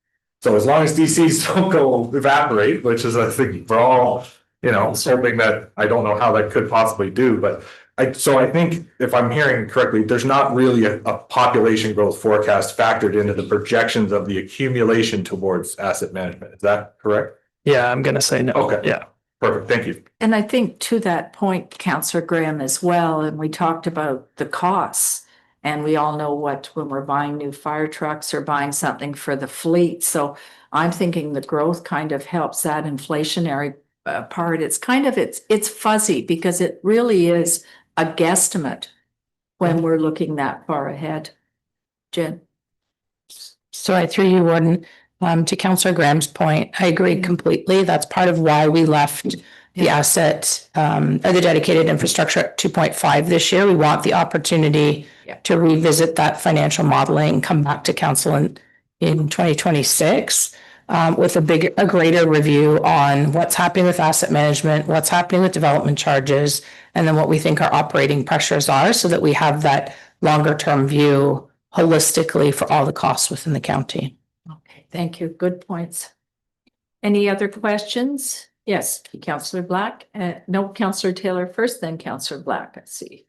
S12: So as long as DCs don't go evaporate, which is, I think, we're all, hoping that, I don't know how that could possibly do, but So I think if I'm hearing correctly, there's not really a population growth forecast factored into the projections of the accumulation towards asset management. Is that correct?
S11: Yeah, I'm gonna say no.
S12: Okay.
S11: Yeah.
S12: Perfect. Thank you.
S1: And I think to that point, Councillor Graham as well, and we talked about the costs. And we all know what, when we're buying new fire trucks or buying something for the fleet. So I'm thinking the growth kind of helps that inflationary part. It's kind of, it's fuzzy because it really is a guesstimate when we're looking that far ahead. Jen?
S2: So through you, Warden, to Councillor Graham's point, I agree completely. That's part of why we left the asset, or the dedicated infrastructure at 2.5 this year. We want the opportunity to revisit that financial modeling, come back to council in 2026 with a greater review on what's happening with asset management, what's happening with development charges, and then what we think our operating pressures are, so that we have that longer term view holistically for all the costs within the county.
S1: Okay, thank you. Good points. Any other questions? Yes, Councillor Black. No, Councillor Taylor first, then Councillor Black, I see.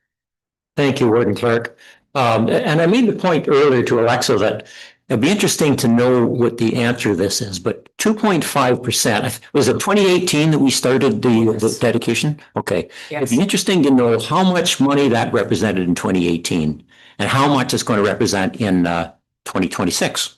S6: Thank you, Warden Clark. And I made the point earlier to Alexa that it'd be interesting to know what the answer to this is, but 2.5%, was it 2018 that we started the dedication? Okay. It'd be interesting to know how much money that represented in 2018 and how much it's going to represent in 2026.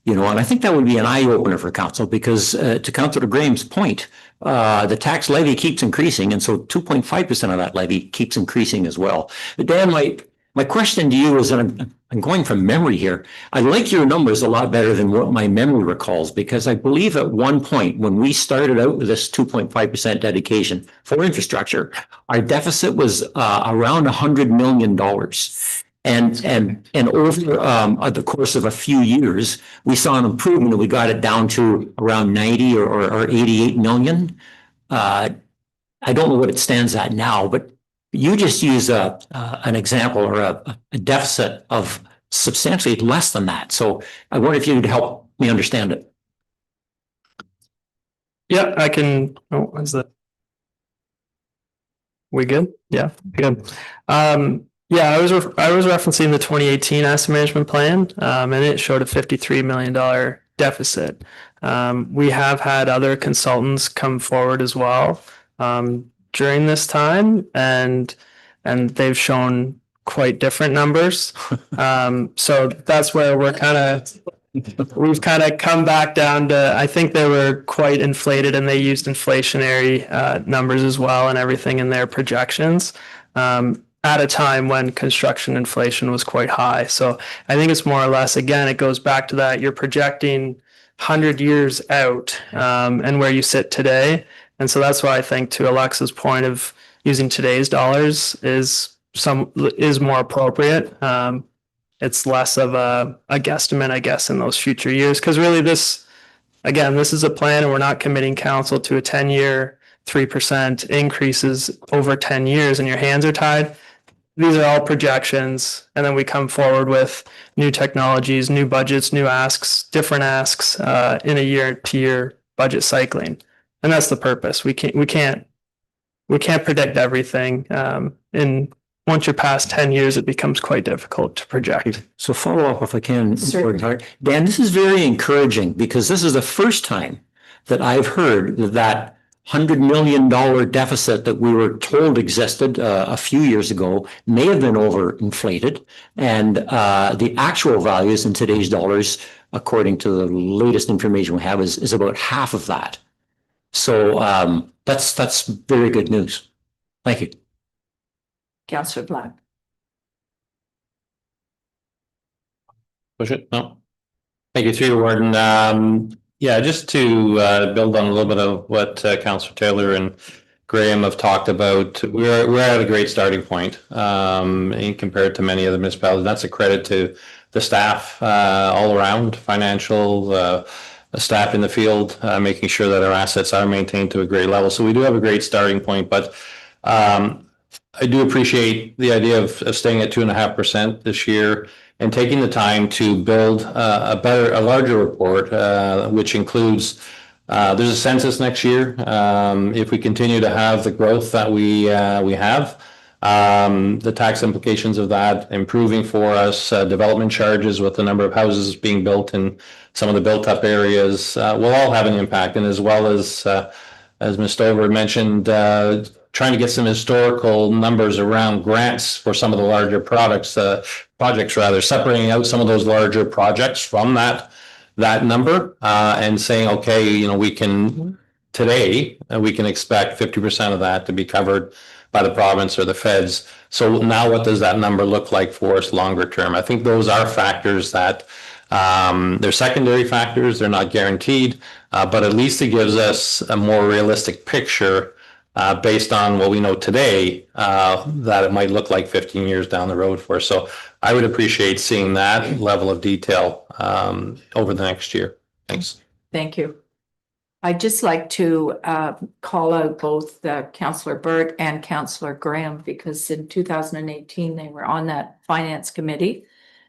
S6: You know, and I think that would be an eye opener for council because to Councillor Graham's point, the tax levy keeps increasing. And so 2.5% of that levy keeps increasing as well. But Dan, my question to you is, and I'm going from memory here. I like your numbers a lot better than what my memory recalls, because I believe at one point when we started out with this 2.5% dedication for infrastructure, our deficit was around $100 million. And over the course of a few years, we saw an improvement and we got it down to around 90 or 88 million. I don't know what it stands at now, but you just use an example or a deficit of substantially less than that. So I wonder if you could help me understand it.
S11: Yeah, I can. Oh, what's that? We good? Yeah, good. Yeah, I was referencing the 2018 asset management plan, and it showed a $53 million deficit. We have had other consultants come forward as well during this time, and they've shown quite different numbers. So that's where we've kind of come back down to, I think they were quite inflated and they used inflationary numbers as well and everything in their projections. At a time when construction inflation was quite high. So I think it's more or less, again, it goes back to that, you're projecting 100 years out and where you sit today. And so that's why I think, to Alexa's point, of using today's dollars is more appropriate. It's less of a guesstimate, I guess, in those future years. Because really this is a plan, and we're not committing council to a 10-year 3% increases over 10 years and your hands are tied. These are all projections, and then we come forward with new technologies, new budgets, new asks, different asks in a year-to-year budget cycling, and that's the purpose. We can't predict everything. And once you're past 10 years, it becomes quite difficult to project.
S6: So follow up if I can, Dan. This is very encouraging because this is the first time that I've heard that $100 million deficit that we were told existed a few years ago may have been overinflated, and the actual values in today's dollars, according to the latest information we have, is about half of that. So that's very good news. Thank you.
S1: Councillor Black.
S7: Push it? No. Thank you, through you, Warden. Yeah, just to build on a little bit of what Councillor Taylor and Graham have talked about, we're at a great starting point compared to many other municipalities. That's a credit to the staff all around, financial staff in the field, making sure that our assets are maintained to a great level. So we do have a great starting point, but I do appreciate the idea of staying at 2.5% this year and taking the time to build a larger report, which includes, there's a census next year. If we continue to have the growth that we have, the tax implications of that improving for us, development charges with the number of houses being built in some of the built up areas, will all have an impact. And as well as Ms. Stover mentioned, trying to get some historical numbers around grants for some of the larger projects rather, separating out some of those larger projects from that number, and saying, okay, you know, we can expect 50% of that to be covered by the province or the feds. So now what does that number look like for us longer term? I think those are factors that they're secondary factors, they're not guaranteed, but at least it gives us a more realistic picture based on what we know today, that it might look like 15 years down the road for us. So I would appreciate seeing that level of detail over the next year. Thanks.
S1: Thank you. I'd just like to call out both Councillor Burt and Councillor Graham, because in 2018, they were on that finance committee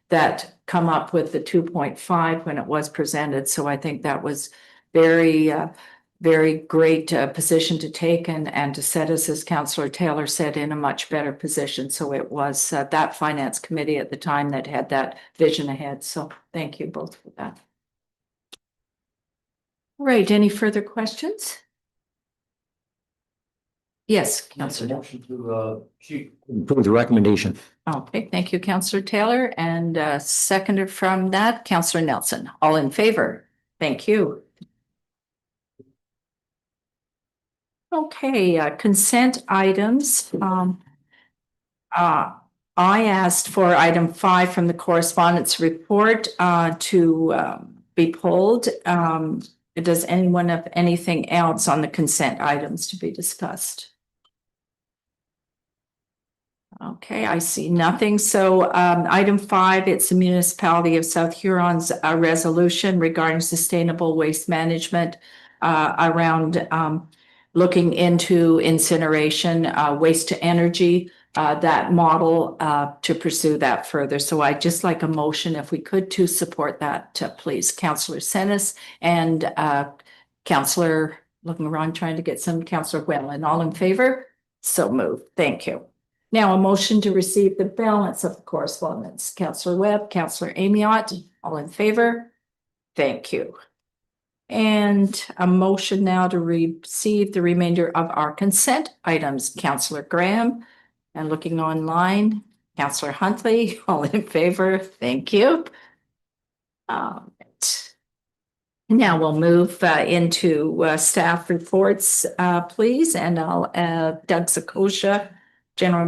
S1: that come up with the 2.5 when it was presented. So I think that was very great position to take and to set us, as Councillor Taylor said, in a much better position. So it was that finance committee at the time that had that vision ahead. So thank you both for that. All right, any further questions? Yes, Councillor.
S6: Approve the recommendation.
S1: Okay, thank you, Councillor Taylor, and seconder from that, Councillor Nelson. All in favor? Thank you. Okay, consent items. I asked for item 5 from the correspondence report to be pulled. Does anyone have anything else on the consent items to be discussed? Okay, I see nothing. So item 5, it's the Municipality of South Huron's resolution regarding sustainable waste management around looking into incineration, waste to energy, that model to pursue that further. So I'd just like a motion, if we could, to support that, please. Councillor Senes and Councillor, looking around trying to get some, Councillor Whalen. All in favor? So moved. Thank you. Now a motion to receive the balance of the correspondence. Councillor Webb, Councillor Amiot, all in favor? Thank you. And a motion now to receive the remainder of our consent items. Councillor Graham, and looking online, Councillor Huntley, all in favor? Thank you. Now we'll move into staff reports, please. And I'll Doug Sakosha, General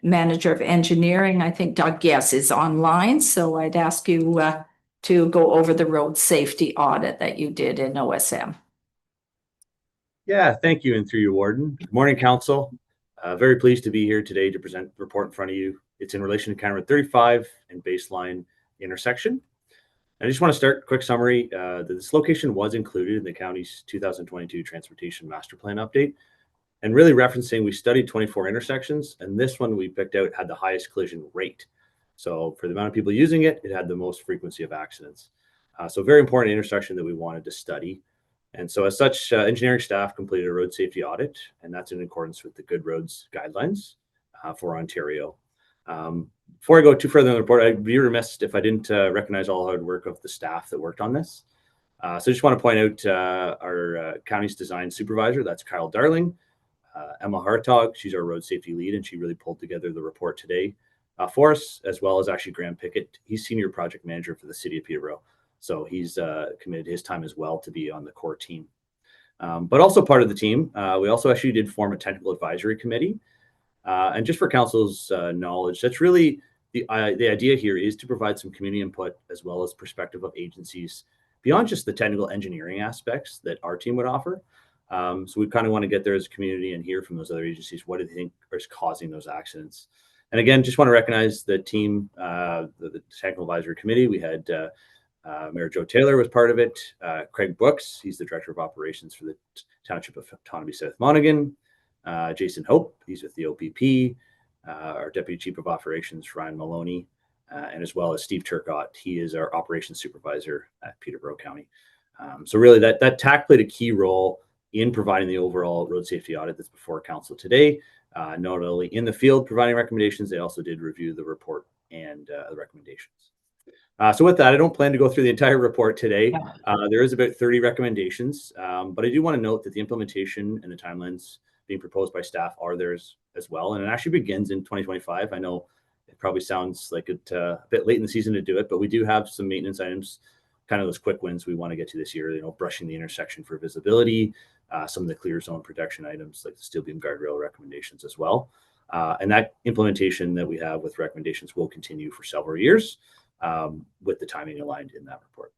S1: Manager of Engineering. I think Doug, yes, is online. So I'd ask you to go over the road safety audit that you did in OSM.
S13: Yeah, thank you, and through you, Warden. Good morning, Council. Very pleased to be here today to present the report in front of you. It's in relation to County Road 35 and Baseline intersection. I just want to start a quick summary. This location was included in the county's 2022 Transportation Master Plan update, and really referencing, we studied 24 intersections, and this one we picked out had the highest collision rate. So for the amount of people using it, it had the most frequency of accidents. So very important intersection that we wanted to study. And so as such, engineering staff completed a road safety audit, and that's in accordance with the Good Roads guidelines for Ontario. Before I go too further in the report, I'd be remiss if I didn't recognize all the hard work of the staff that worked on this. So I just want to point out our county's design supervisor, that's Kyle Darling, Emma Hartog, she's our road safety lead, and she really pulled together the report today for us, as well as actually Graham Pickett. He's senior project manager for the city of Peterborough. So he's committed his time as well to be on the core team. But also part of the team, we also actually did form a technical advisory committee. And just for council's knowledge, that's really the idea here is to provide some community input as well as perspective of agencies beyond just the technical engineering aspects that our team would offer. So we kind of want to get there as a community and hear from those other agencies. What do they think is causing those accidents? And again, just want to recognize the team, the technical advisory committee. We had Mayor Joe Taylor was part of it. Craig Brooks, he's the Director of Operations for the Township of Autonomy South Monaghan. Jason Hope, he's with the OPP. Our Deputy Chief of Operations, Ryan Maloney, and as well as Steve Turcott. He is our Operations Supervisor at Peterborough County. So really that TAC played a key role in providing the overall road safety audit that's before council today. not only in the field providing recommendations, they also did review the report and the recommendations. So with that, I don't plan to go through the entire report today. There is about 30 recommendations, but I do want to note that the implementation and the timelines being proposed by staff are theirs as well. And it actually begins in 2025. I know it probably sounds like it a bit late in the season to do it, but we do have some maintenance items, kind of those quick wins we want to get to this year, brushing the intersection for visibility, some of the clear zone protection items like the steel beam guardrail recommendations as well. And that implementation that we have with recommendations will continue for several years with the timing aligned in that report.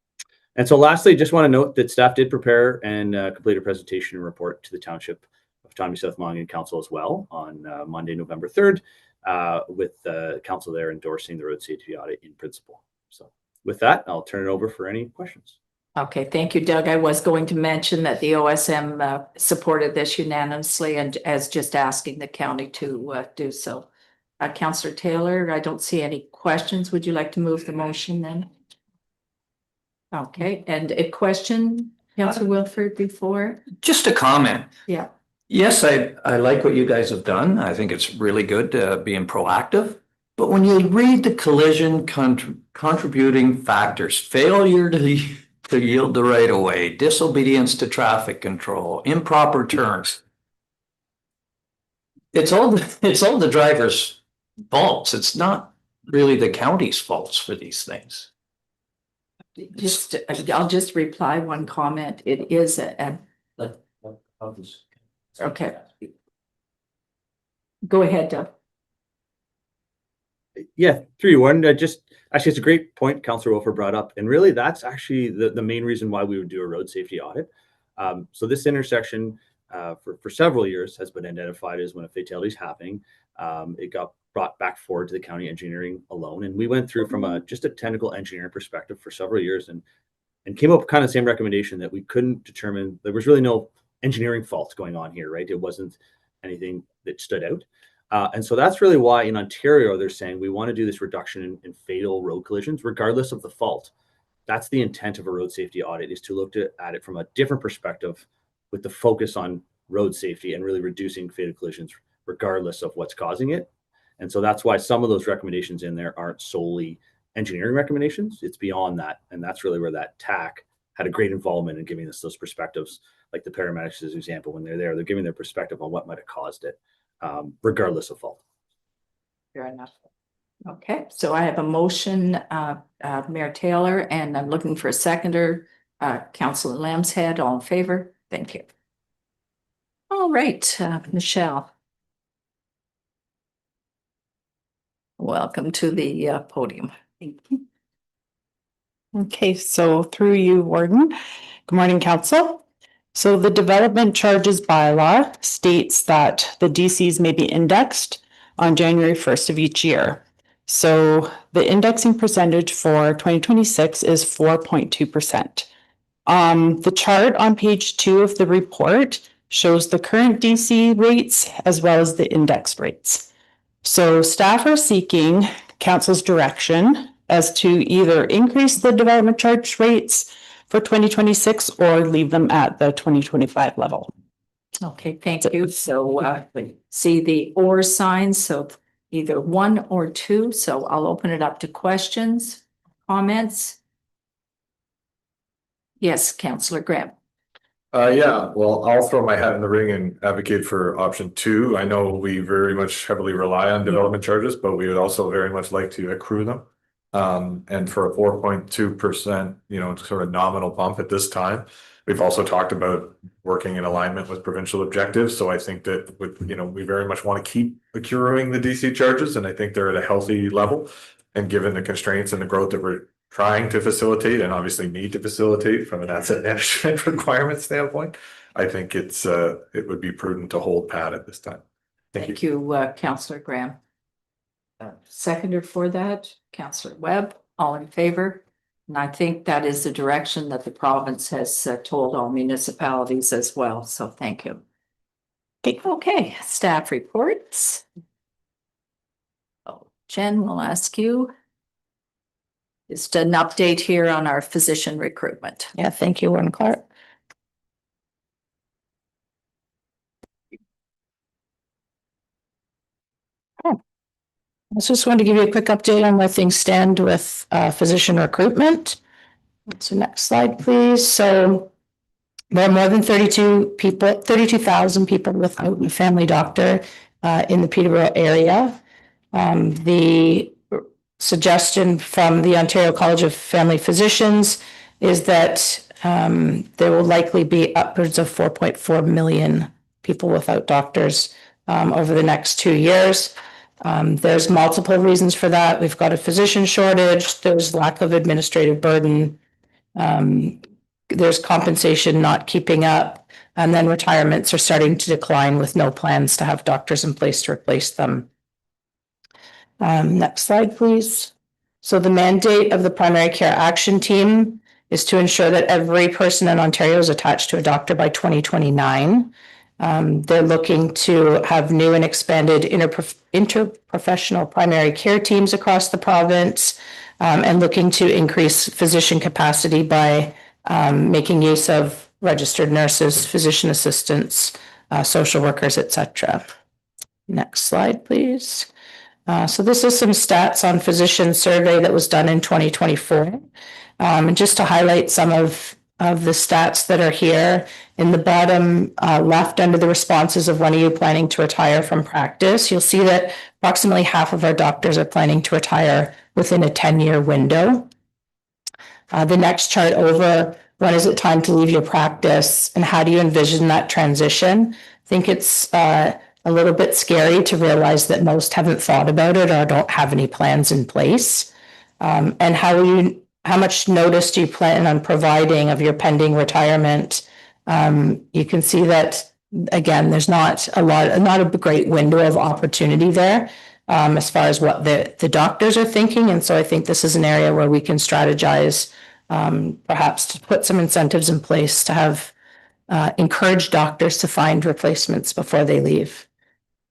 S13: And so lastly, just want to note that staff did prepare and complete a presentation and report to the Township of Tonbee South Monaghan Council as well on Monday, November 3rd, with the council there endorsing the road safety audit in principle. So with that, I'll turn it over for any questions.
S1: Okay, thank you, Doug. I was going to mention that the OSM supported this unanimously and as just asking the county to do so. Councillor Taylor, I don't see any questions. Would you like to move the motion then? Okay, and a question, Councillor Wilford, before?
S6: Just a comment.
S1: Yeah.
S6: Yes, I like what you guys have done. I think it's really good being proactive. But when you read the collision contributing factors, failure to yield the right of way, disobedience to traffic control, improper turns, it's all the driver's faults. It's not really the county's faults for these things.
S1: I'll just reply one comment. It is okay. Go ahead, Doug.
S13: Yeah, through you, Warren. Actually, it's a great point Councillor Wilford brought up. And really, that's actually the main reason why we would do a road safety audit. So this intersection for several years has been identified as when a fatality is happening. It got brought back forward to the county engineering alone. And we went through from just a technical engineering perspective for several years and came up with kind of the same recommendation that we couldn't determine, there was really no engineering faults going on here, right? It wasn't anything that stood out. And so that's really why in Ontario, they're saying we want to do this reduction in fatal road collisions, regardless of the fault. That's the intent of a road safety audit, is to look at it from a different perspective with the focus on road safety and really reducing fatal collisions, regardless of what's causing it. And so that's why some of those recommendations in there aren't solely engineering recommendations. It's beyond that. And that's really where that TAC had a great involvement in giving us those perspectives, like the paramedics as an example. When they're there, they're giving their perspective on what might have caused it, regardless of fault.
S1: Fair enough. Okay, so I have a motion, Mayor Taylor, and I'm looking for a seconder, Councillor Lambshead. All in favor? Thank you. All right, Michelle. Welcome to the podium.
S2: Thank you. Okay, so through you, Warden. Good morning, Council. So the development charges bylaw states that the DCs may be indexed on January 1st of each year. So the indexing percentage for 2026 is 4.2%. The chart on page 2 of the report shows the current DC rates as well as the index rates. So staff are seeking council's direction as to either increase the development charge rates for 2026 or leave them at the 2025 level.
S1: Okay, thank you. So see the or signs, so either 1 or 2. So I'll open it up to questions, comments. Yes, Councillor Graham.
S12: Yeah, well, I'll throw my hat in the ring and advocate for option 2. I know we very much heavily rely on development charges, but we would also very much like to accrue them. And for a 4.2%, sort of nominal bump at this time. We've also talked about working in alignment with provincial objectives. So I think that we very much want to keep accruing the DC charges, and I think they're at a healthy level. And given the constraints and the growth that we're trying to facilitate and obviously need to facilitate from an asset management requirement standpoint, I think it would be prudent to hold pat at this time.
S1: Thank you, Councillor Graham. Seconder for that, Councillor Webb, all in favor? And I think that is the direction that the province has told all municipalities as well. So thank you. Okay, staff reports. Oh, Jen, we'll ask you. Just an update here on our physician recruitment.
S2: Yeah, thank you, Warden Clark. I just wanted to give you a quick update on where things stand with physician recruitment. So next slide, please. So there are more than 32,000 people without a family doctor in the Peterborough area. The suggestion from the Ontario College of Family Physicians is that there will likely be upwards of 4.4 million people without doctors over the next 2 years. There's multiple reasons for that. We've got a physician shortage, there's lack of administrative burden, there's compensation not keeping up, and then retirements are starting to decline with no plans to have doctors in place to replace them. Next slide, please. So the mandate of the Primary Care Action Team is to ensure that every person in Ontario is attached to a doctor by 2029. They're looking to have new and expanded interprofessional primary care teams across the province, and looking to increase physician capacity by making use of registered nurses, physician assistants, social workers, etc. Next slide, please. So this is some stats on physician survey that was done in 2024. And just to highlight some of the stats that are here, in the bottom left under the responses of when are you planning to retire from practice, you'll see that approximately half of our doctors are planning to retire within a 10-year window. The next chart over, when is it time to leave your practice and how do you envision that transition? I think it's a little bit scary to realize that most haven't thought about it or don't have any plans in place. And how much notice do you plan on providing of your pending retirement? You can see that, again, there's not a great window of opportunity there as far as what the doctors are thinking. And so I think this is an area where we can strategize, perhaps to put some incentives in place to have encourage doctors to find replacements before they leave.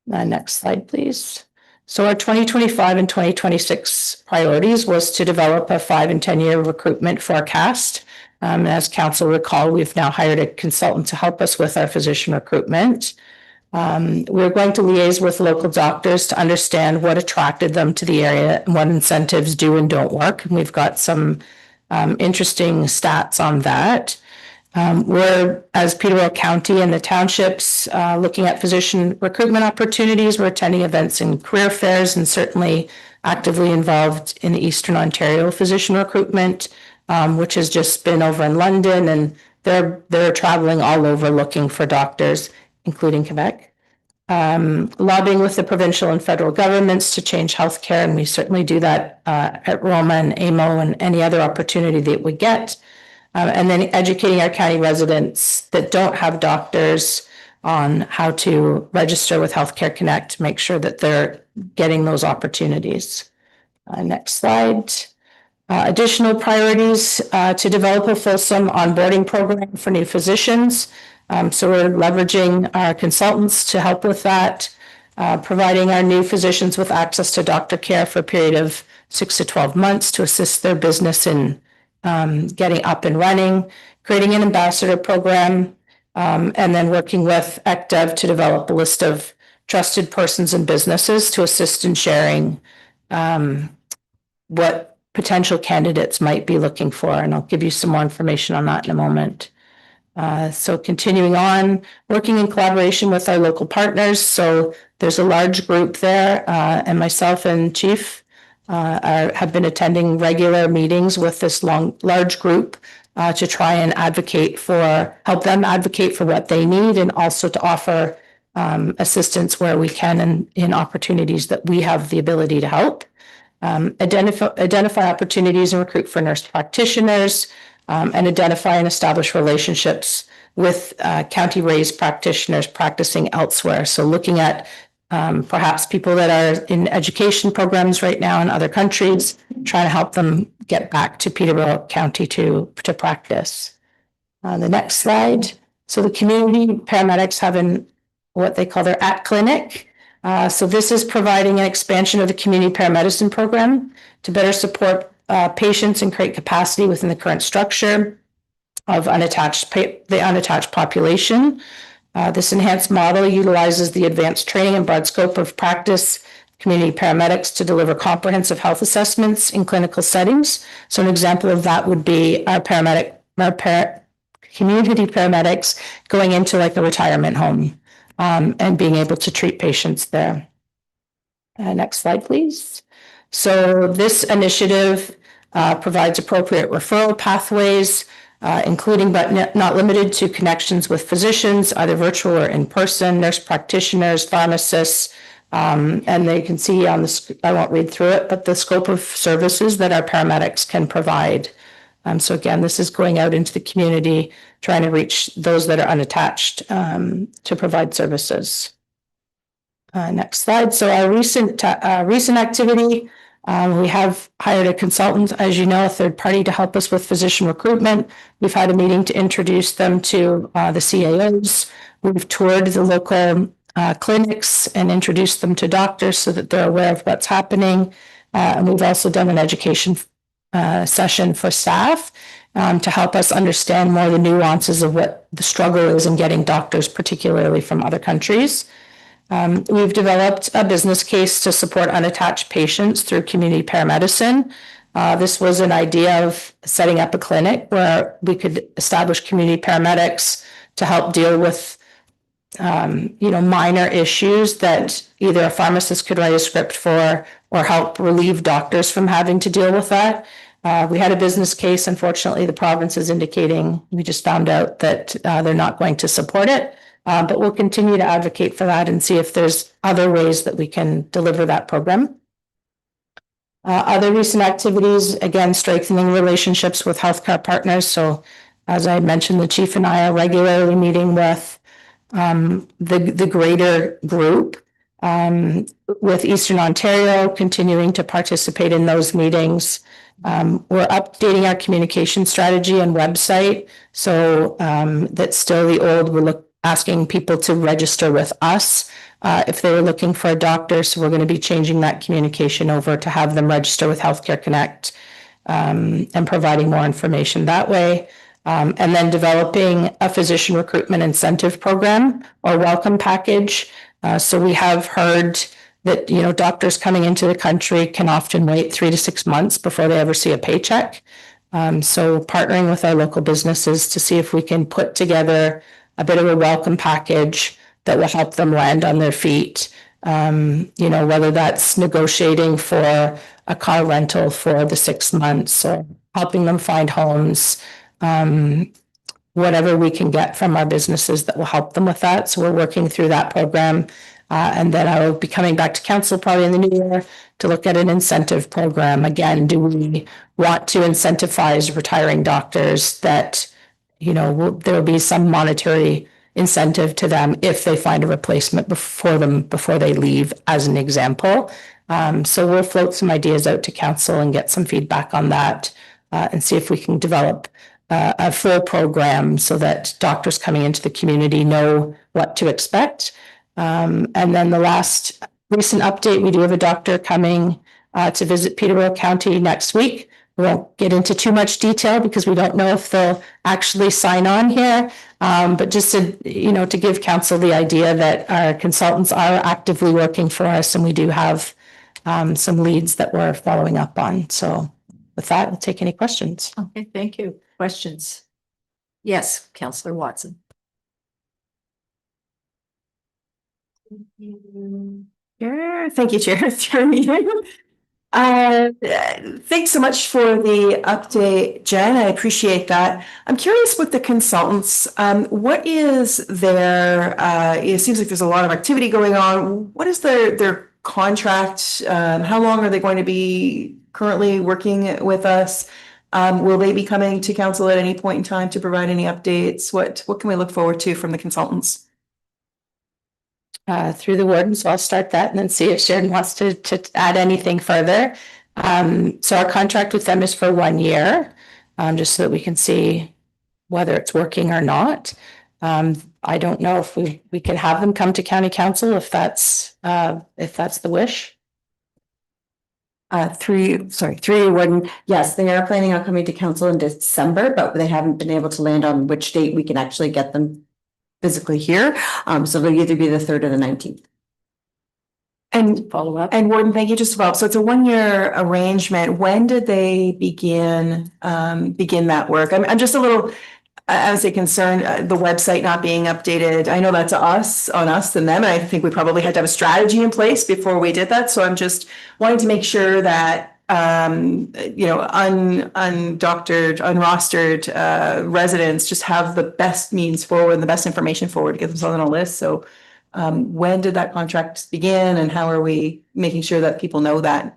S2: Next slide, please. So our 2025 and 2026 priorities was to develop a 5 and 10-year recruitment forecast. As council recall, we've now hired a consultant to help us with our physician recruitment. We're going to liaise with local doctors to understand what attracted them to the area and what incentives do and don't work. And we've got some interesting stats on that. We're, as Peterborough County and the townships, looking at physician recruitment opportunities. We're attending events and career fairs and certainly actively involved in the Eastern Ontario physician recruitment, which has just been over in London, and they're traveling all over looking for doctors, including Quebec. Lobbying with the provincial and federal governments to change healthcare, and we certainly do that at Roma and AMO and any other opportunity that we get. And then educating our county residents that don't have doctors on how to register with Healthcare Connect to make sure that they're getting those opportunities. Next slide. Additional priorities to develop a fulsome onboarding program for new physicians. So we're leveraging our consultants to help with that, providing our new physicians with access to doctor care for a period of 6 to 12 months to assist their business in getting up and running, creating an ambassador program, and then working with ECDEV to develop a list of trusted persons and businesses to assist in sharing what potential candidates might be looking for. And I'll give you some more information on that in a moment. So continuing on, working in collaboration with our local partners. So there's a large group there, and myself and Chief have been attending regular meetings with this large group to try and help them advocate for what they need, and also to offer assistance where we can in opportunities that we have the ability to help. Identify opportunities and recruit for nurse practitioners, and identify and establish relationships with county-raised practitioners practicing elsewhere. So looking at perhaps people that are in education programs right now in other countries, trying to help them get back to Peterborough County to practice. The next slide. So the community paramedics have what they call their at-clinic. So this is providing an expansion of the community paramedicine program to better support patients and create capacity within the current structure of the unattached population. This enhanced model utilizes the advanced training and broad scope of practice community paramedics to deliver comprehensive health assessments in clinical settings. So an example of that would be our community paramedics going into like a retirement home and being able to treat patients there. Next slide, please. So this initiative provides appropriate referral pathways, including but not limited to connections with physicians, either virtual or in person, nurse practitioners, pharmacists, and they can see on the, I won't read through it, but the scope of services that our paramedics can provide. So again, this is going out into the community, trying to reach those that are unattached to provide services. Next slide. So our recent activity, we have hired a consultant, as you know, a third party to help us with physician recruitment. We've had a meeting to introduce them to the CAOs. We've toured the local clinics and introduced them to doctors so that they're aware of what's happening. And we've also done an education session for staff to help us understand more the nuances of what the struggle is in getting doctors, particularly from other countries. We've developed a business case to support unattached patients through community paramedicine. This was an idea of setting up a clinic where we could establish community paramedics to help deal with minor issues that either a pharmacist could write a script for or help relieve doctors from having to deal with that. We had a business case. Unfortunately, the province is indicating, we just found out that they're not going to support it. But we'll continue to advocate for that and see if there's other ways that we can deliver that program. Other recent activities, again, strengthening relationships with healthcare partners. So as I mentioned, the chief and I are regularly meeting with the greater group with Eastern Ontario, continuing to participate in those meetings. We're updating our communication strategy and website. So that's still the old, we're asking people to register with us if they were looking for a doctor. So we're going to be changing that communication over to have them register with Healthcare Connect and providing more information that way. And then developing a physician recruitment incentive program or welcome package. So we have heard that, doctors coming into the country can often wait 3 to 6 months before they ever see a paycheck. So partnering with our local businesses to see if we can put together a bit of a welcome package that will help them land on their feet. Whether that's negotiating for a car rental for the 6 months or helping them find homes, whatever we can get from our businesses that will help them with that. So we're working through that program. And then I will be coming back to council probably in the new year to look at an incentive program. Again, do we want to incentivize retiring doctors that there will be some monetary incentive to them if they find a replacement before they leave, as an example. So we'll float some ideas out to council and get some feedback on that and see if we can develop a full program so that doctors coming into the community know what to expect. And then the last recent update, we do have a doctor coming to visit Peterborough County next week. We won't get into too much detail because we don't know if they'll actually sign on here. But just to give council the idea that our consultants are actively working for us and we do have some leads that we're following up on. So with that, we'll take any questions.
S1: Okay, thank you. Questions? Yes, Councillor Watson.
S14: Yeah, thank you, Chair. Thanks so much for the update, Jen. I appreciate that. I'm curious with the consultants, what is their, it seems like there's a lot of activity going on. What is their contract? How long are they going to be currently working with us? Will they be coming to council at any point in time to provide any updates? What can we look forward to from the consultants?
S2: Through the warden, so I'll start that and then see if Sharon wants to add anything further. So our contract with them is for 1 year, just so that we can see whether it's working or not. I don't know if we can have them come to county council if that's the wish.
S10: Through warden, yes, they are planning on coming to council in December, but they haven't been able to land on which date we can actually get them physically here. So it'll either be the 3rd or the 19th.
S14: And
S1: follow up.
S14: And Warden, thank you just about. So it's a 1-year arrangement. When did they begin that work? I'm just a little, I would say concerned, the website not being updated. I know that's on us and them. And I think we probably had to have a strategy in place before we did that. So I'm just wanting to make sure that undoctored, unrostered residents just have the best means forward and the best information forward to get themselves on a list. So when did that contract begin and how are we making sure that people know that?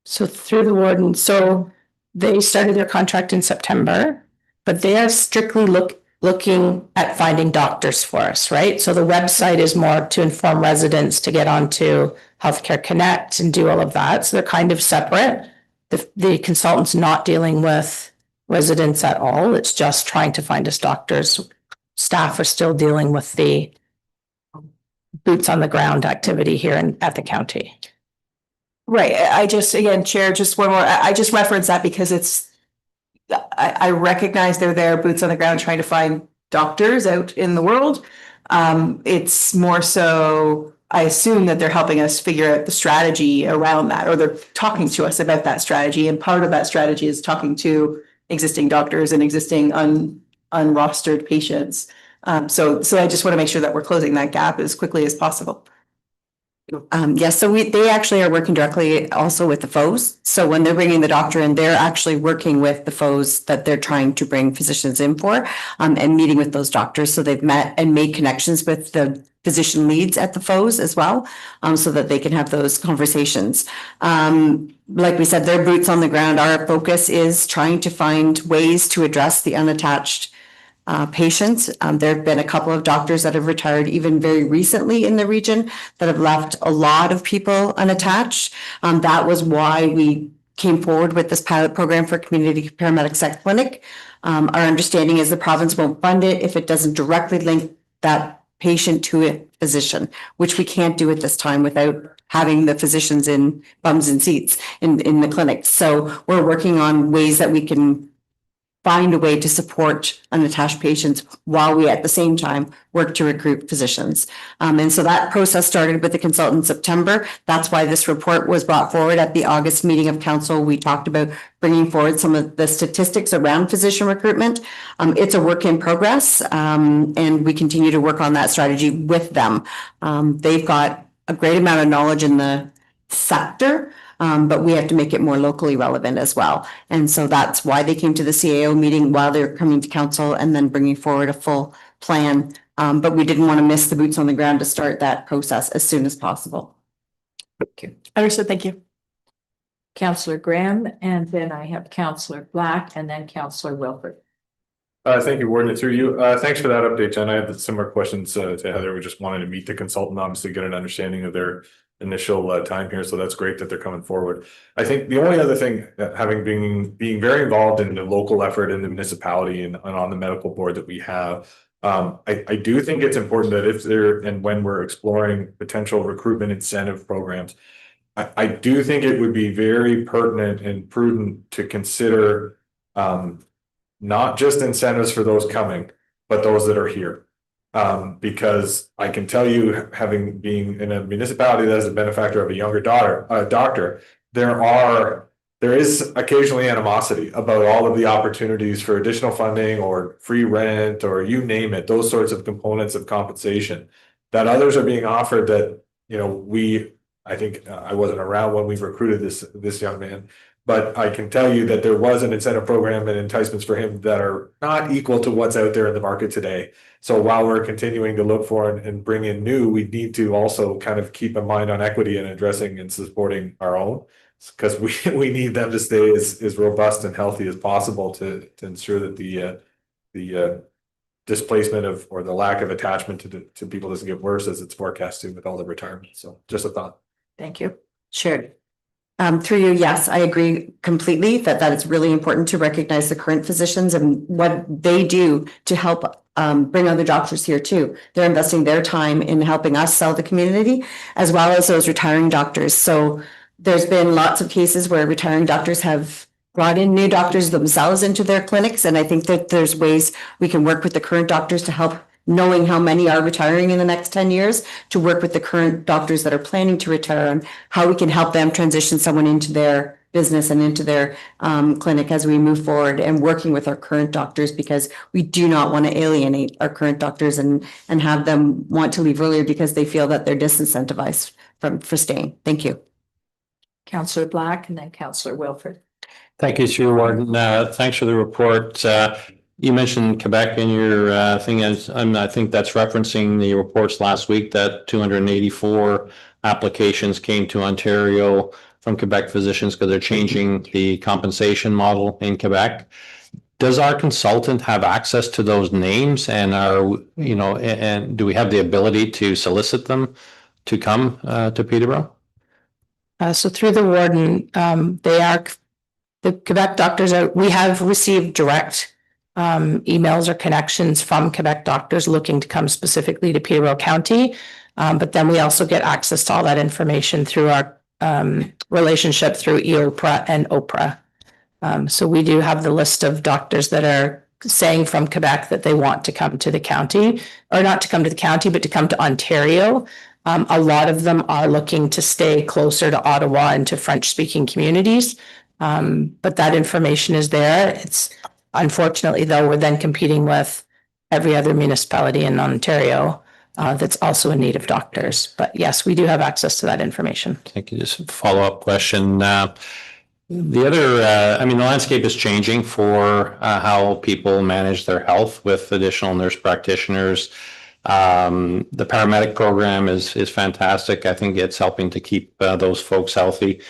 S2: So through the warden, so they started their contract in September, but they are strictly looking at finding doctors for us, right? So the website is more to inform residents to get onto Healthcare Connect and do all of that. So they're kind of separate. The consultant's not dealing with residents at all. It's just trying to find us doctors. Staff are still dealing with the boots on the ground activity here at the county.
S14: Right. I just, again, Chair, just one more, I just reference that because I recognize they're there, boots on the ground, trying to find doctors out in the world. It's more so, I assume that they're helping us figure out the strategy around that, or they're talking to us about that strategy. And part of that strategy is talking to existing doctors and existing unrostered patients. So I just want to make sure that we're closing that gap as quickly as possible.
S10: Yes, so they actually are working directly also with the FOs. So when they're bringing the doctor in, they're actually working with the FOs that they're trying to bring physicians in for, and meeting with those doctors. So they've met and made connections with the physician leads at the FOs as well, so that they can have those conversations. Like we said, their boots on the ground. Our focus is trying to find ways to address the unattached patients. There have been a couple of doctors that have retired even very recently in the region that have left a lot of people unattached. That was why we came forward with this pilot program for community paramedics at clinic. Our understanding is the province won't fund it if it doesn't directly link that patient to a physician, which we can't do at this time without having the physicians in bums and seats in the clinic. So we're working on ways that we can find a way to support unattached patients while we at the same time work to recruit physicians. And so that process started with the consultant in September. That's why this report was brought forward at the August meeting of council. We talked about bringing forward some of the statistics around physician recruitment. It's a work in progress, and we continue to work on that strategy with them. They've got a great amount of knowledge in the sector, but we have to make it more locally relevant as well. And so that's why they came to the CAO meeting while they're coming to council and then bringing forward a full plan. But we didn't want to miss the boots on the ground to start that process as soon as possible.
S14: Understood. Thank you.
S1: Councillor Graham, and then I have Councillor Black and then Councillor Wilford.
S12: Thank you, Warden, through you. Thanks for that update, Jen. I had similar questions to Heather. We just wanted to meet the consultant, obviously get an understanding of their initial time here. So that's great that they're coming forward. I think the only other thing, being very involved in the local effort in the municipality and on the medical board that we have, I do think it's important that if there and when we're exploring potential recruitment incentive programs, I do think it would be very pertinent and prudent to consider not just incentives for those coming, but those that are here. Because I can tell you, being in a municipality that is a benefactor of a younger doctor, there is occasionally animosity about all of the opportunities for additional funding or free rent or you name it, those sorts of components of compensation that others are being offered that, I think I wasn't around when we recruited this young man, but I can tell you that there was an incentive program and enticements for him that are not equal to what's out there in the market today. So while we're continuing to look for and bring in new, we need to also kind of keep in mind on equity and addressing and supporting our own, because we need them to stay as robust and healthy as possible to ensure that the displacement or the lack of attachment to people doesn't get worse as it's forecast to with all the retirement. So just a thought.
S1: Thank you.
S10: Sure. Through you, yes, I agree completely that it's really important to recognize the current physicians and what they do to help bring other doctors here too. They're investing their time in helping us sell the community as well as those retiring doctors. So there's been lots of cases where retiring doctors have brought in new doctors themselves into their clinics. And I think that there's ways we can work with the current doctors to help knowing how many are retiring in the next 10 years, to work with the current doctors that are planning to retire and how we can help them transition someone into their business and into their clinic as we move forward, and working with our current doctors, because we do not want to alienate our current doctors and have them want to leave earlier because they feel that they're disincentivized for staying. Thank you.
S1: Councillor Black and then Councillor Wilford.
S7: Thank you, Sue Warden. Thanks for the report. You mentioned Quebec in your thing, and I think that's referencing the reports last week that 284 applications came to Ontario from Quebec physicians because they're changing the compensation model in Quebec. Does our consultant have access to those names, and and do we have the ability to solicit them to come to Peterborough?
S2: So through the warden, the Quebec doctors we have received direct emails or connections from Quebec doctors looking to come specifically to Peterborough County. But then we also get access to all that information through our relationship through EOPRA and OPRA. So we do have the list of doctors that are saying from Quebec that they want to come to the county, or not to come to the county, but to come to Ontario. A lot of them are looking to stay closer to Ottawa and to French-speaking communities. But that information is there. It's unfortunately, though, we're then competing with every other municipality in Ontario that's also in need of doctors. But yes, we do have access to that information.
S7: Thank you. Just a follow-up question. The other, the landscape is changing for how people manage their health with additional nurse practitioners. The paramedic program is fantastic. I think it's helping to keep those folks healthy.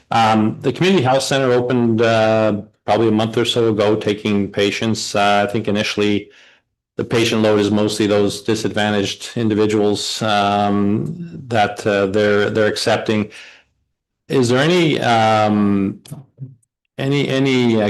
S7: The community health center opened probably a month or so ago, taking patients. I think initially the patient load is mostly those disadvantaged individuals that they're accepting. Is there any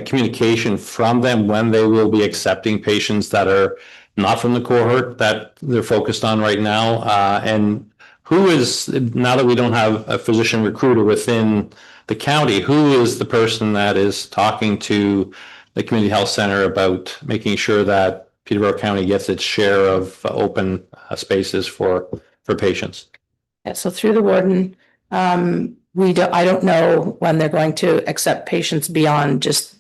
S7: communication from them when they will be accepting patients that are not from the cohort that they're focused on right now? And who is, now that we don't have a physician recruiter within the county, who is the person that is talking to the community health center about making sure that Peterborough County gets its share of open spaces for patients?
S2: Yeah, so through the warden, I don't know when they're going to accept patients beyond just,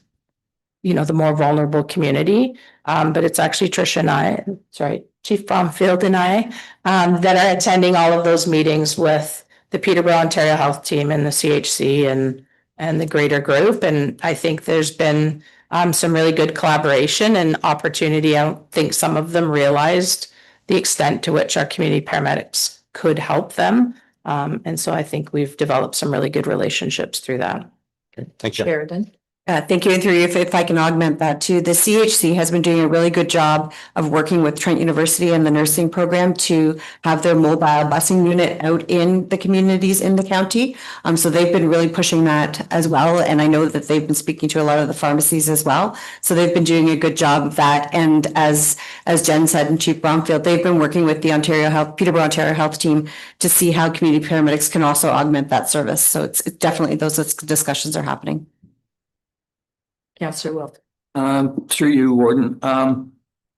S2: the more vulnerable community. But it's actually Tricia and Chief Bromfield and I, that are attending all of those meetings with the Peterborough Ontario Health Team and the CHC and the greater group. And I think there's been some really good collaboration and opportunity. I don't think some of them realized the extent to which our community paramedics could help them. And so I think we've developed some really good relationships through that.
S7: Thank you.
S1: Sheridan.
S10: Thank you. And through you, if I can augment that too, the CHC has been doing a really good job of working with Trent University and the nursing program to have their mobile busing unit out in the communities in the county. So they've been really pushing that as well. And I know that they've been speaking to a lot of the pharmacies as well. So they've been doing a good job of that. And as Jen said, and Chief Bromfield, they've been working with the Peterborough Ontario Health Team to see how community paramedics can also augment that service. So it's definitely those discussions are happening.
S1: Councillor Wilford.
S15: Through you, Warden.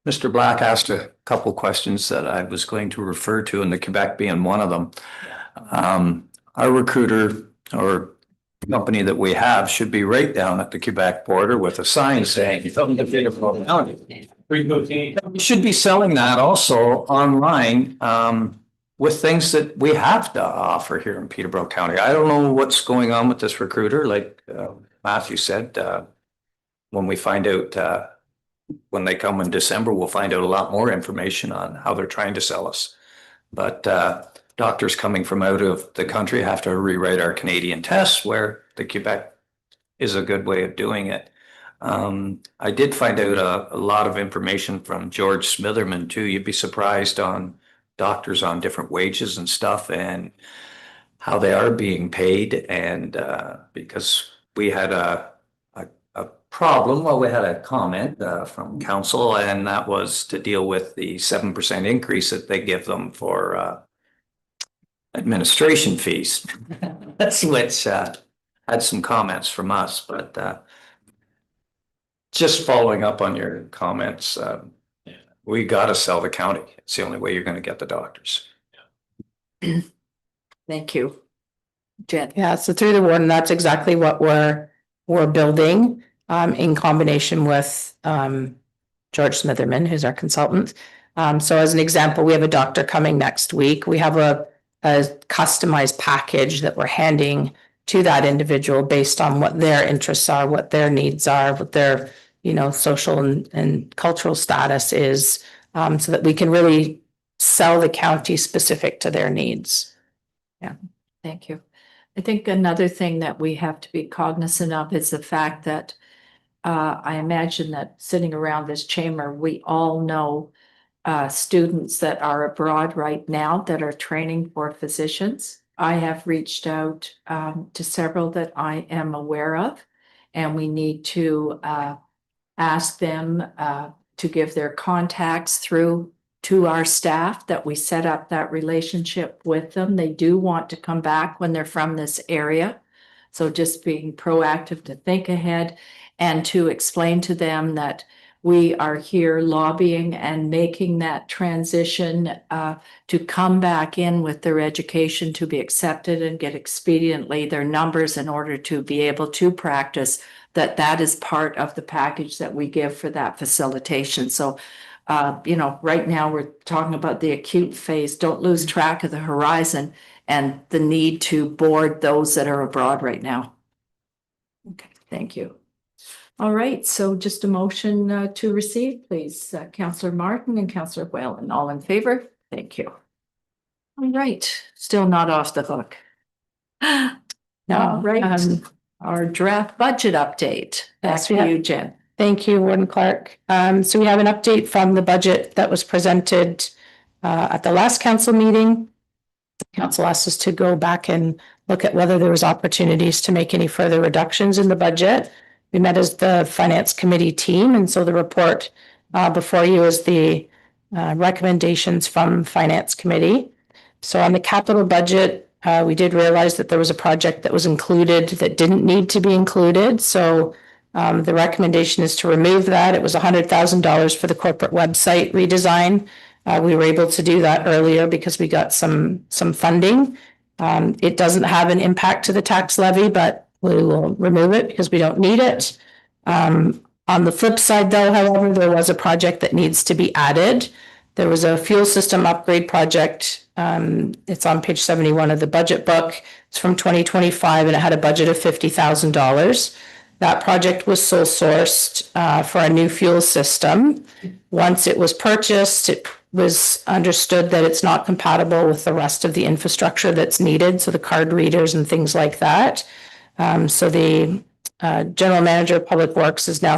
S15: Mr. Black asked a couple questions that I was going to refer to, and the Quebec being one of them. Our recruiter or company that we have should be right down at the Quebec border with a sign saying, you should be selling that also online with things that we have to offer here in Peterborough County. I don't know what's going on with this recruiter, like Matthew said. When we find out, when they come in December, we'll find out a lot more information on how they're trying to sell us. But doctors coming from out of the country have to rewrite our Canadian tests, where the Quebec is a good way of doing it. I did find out a lot of information from George Smitherman too. You'd be surprised on doctors on different wages and stuff and how they are being paid. And because we had a problem, well, we had a comment from council, and that was to deal with the 7% increase that they give them for administration fees. That's which had some comments from us, but just following up on your comments, we gotta sell the county. It's the only way you're gonna get the doctors.
S1: Thank you. Jen.
S2: Yeah, so through the warden, that's exactly what we're building, in combination with, George Smitherman, who's our consultant. So as an example, we have a doctor coming next week. We have a customized package that we're handing to that individual based on what their interests are, what their needs are, what their, social and cultural status is, so that we can really sell the county specific to their needs.
S1: Yeah, thank you. I think another thing that we have to be cognizant of is the fact that I imagine that sitting around this chamber, we all know students that are abroad right now that are training for physicians. I have reached out to several that I am aware of, and we need to ask them to give their contacts through to our staff, that we set up that relationship with them. They do want to come back when they're from this area. So just being proactive to think ahead and to explain to them that we are here lobbying and making that transition to come back in with their education to be accepted and get expediently their numbers in order to be able to practice, that is part of the package that we give for that facilitation. So right now we're talking about the acute phase. Don't lose track of the horizon and the need to board those that are abroad right now. Okay, thank you. All right, so just a motion to receive, please. Councillor Martin and Councillor Whalen, all in favor? Thank you. All right, still not off the hook. All right, our draft budget update. That's for you, Jen.
S2: Thank you, Warden Clark. So we have an update from the budget that was presented at the last council meeting. Council asked us to go back and look at whether there was opportunities to make any further reductions in the budget. We met as the finance committee team, and so the report before you is the recommendations from finance committee. So on the capital budget, we did realize that there was a project that was included that didn't need to be included. So the recommendation is to remove that. It was $100,000 for the corporate website redesign. We were able to do that earlier because we got some funding. It doesn't have an impact to the tax levy, but we will remove it because we don't need it. On the flip side though, however, there was a project that needs to be added. There was a fuel system upgrade project. It's on page 71 of the budget book. It's from 2025 and it had a budget of $50,000. That project was sole sourced for a new fuel system. Once it was purchased, it was understood that it's not compatible with the rest of the infrastructure that's needed. So the card readers and things like that. So the general manager of public works is now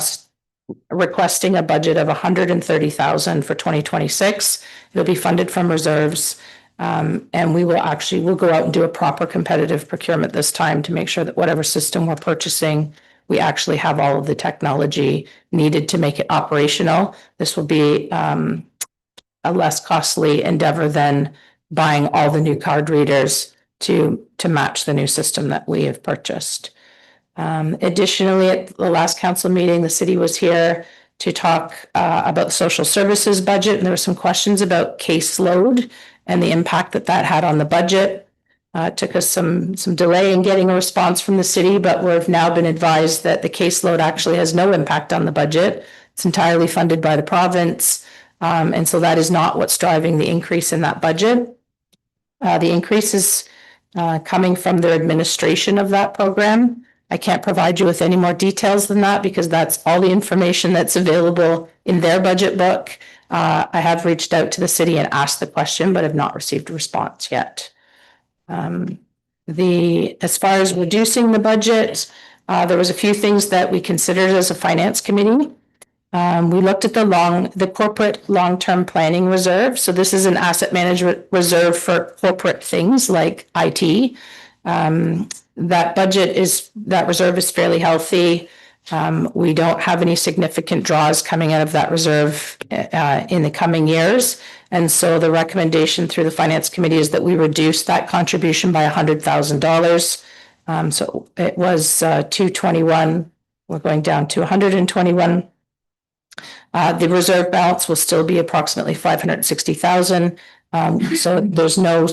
S2: requesting a budget of $130,000 for 2026. It'll be funded from reserves. And we'll go out and do a proper competitive procurement this time to make sure that whatever system we're purchasing, we actually have all of the technology needed to make it operational. This will be a less costly endeavor than buying all the new card readers to match the new system that we have purchased. Additionally, at the last council meeting, the city was here to talk about the social services budget, and there were some questions about caseload and the impact that had on the budget. It took us some delay in getting a response from the city, but we've now been advised that the caseload actually has no impact on the budget. It's entirely funded by the province, and so that is not what's driving the increase in that budget. The increase is coming from their administration of that program. I can't provide you with any more details than that because that's all the information that's available in their budget book. I have reached out to the city and asked the question, but have not received a response yet. As far as reducing the budget, there was a few things that we considered as a finance committee. We looked at the corporate long-term planning reserve. So this is an asset management reserve for corporate things like IT. That reserve is fairly healthy. We don't have any significant draws coming out of that reserve in the coming years. And so the recommendation through the finance committee is that we reduce that contribution by $100,000. So it was 221. We're going down to 121. The reserve balance will still be approximately 560,000. So there's no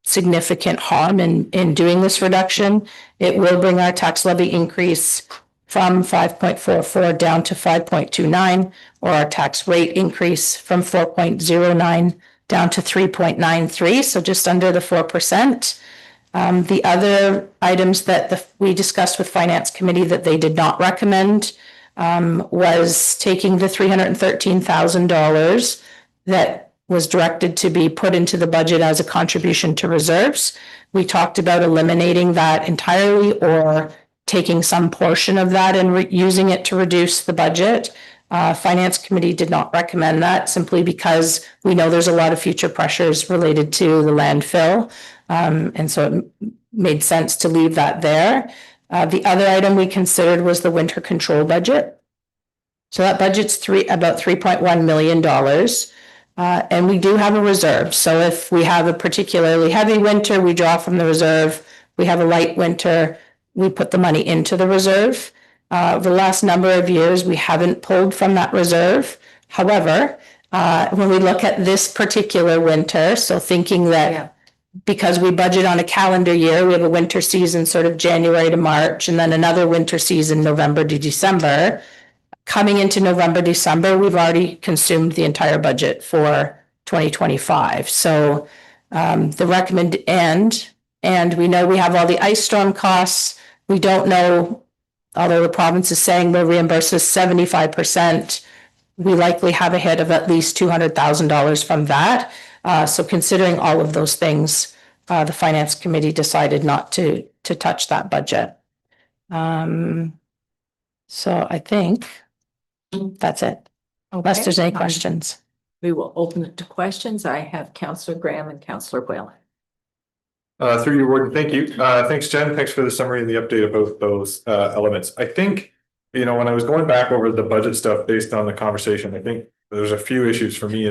S2: significant harm in doing this reduction. It will bring our tax levy increase from 5.44 down to 5.29, or our tax rate increase from 4.09 down to 3.93, so just under the 4%. The other items that we discussed with Finance Committee that they did not recommend was taking the $313,000 that was directed to be put into the budget as a contribution to reserves. We talked about eliminating that entirely or taking some portion of that and using it to reduce the budget. Finance Committee did not recommend that simply because we know there's a lot of future pressures related to the landfill. And so it made sense to leave that there. The other item we considered was the winter control budget. So that budget's about $3.1 million. And we do have a reserve. So if we have a particularly heavy winter, we draw from the reserve. We have a light winter, we put the money into the reserve. The last number of years, we haven't pulled from that reserve. However, when we look at this particular winter, so thinking that because we budget on a calendar year, we have a winter season sort of January to March, and then another winter season November to December. Coming into November, December, we've already consumed the entire budget for 2025. So the recommend and we know we have all the ice storm costs. We don't know, although the province is saying they'll reimburse us 75%, we likely have a hit of at least $200,000 from that. So considering all of those things, the Finance Committee decided not to touch that budget. So I think that's it, unless there's any questions.
S1: We will open it to questions. I have Councillor Graham and Councillor Whalen.
S12: Through you, Warden, thank you. Thanks, Jen. Thanks for the summary and the update of both those elements. I think, when I was going back over the budget stuff based on the conversation, I think there's a few issues for me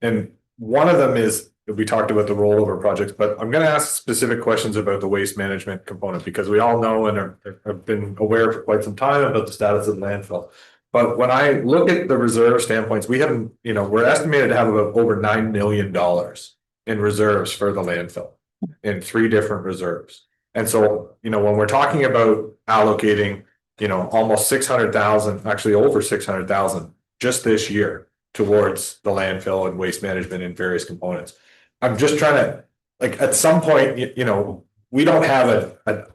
S12: and one of them is we talked about the rollover projects, but I'm going to ask specific questions about the waste management component because we all know and have been aware for quite some time about the status of the landfill. But when I look at the reserve standpoints, we haven't, we're estimated to have about over $9 million in reserves for the landfill in 3 different reserves. And so, when we're talking about allocating, almost 600,000, actually over 600,000 just this year towards the landfill and waste management in various components. I'm just trying to, at some point, we don't have a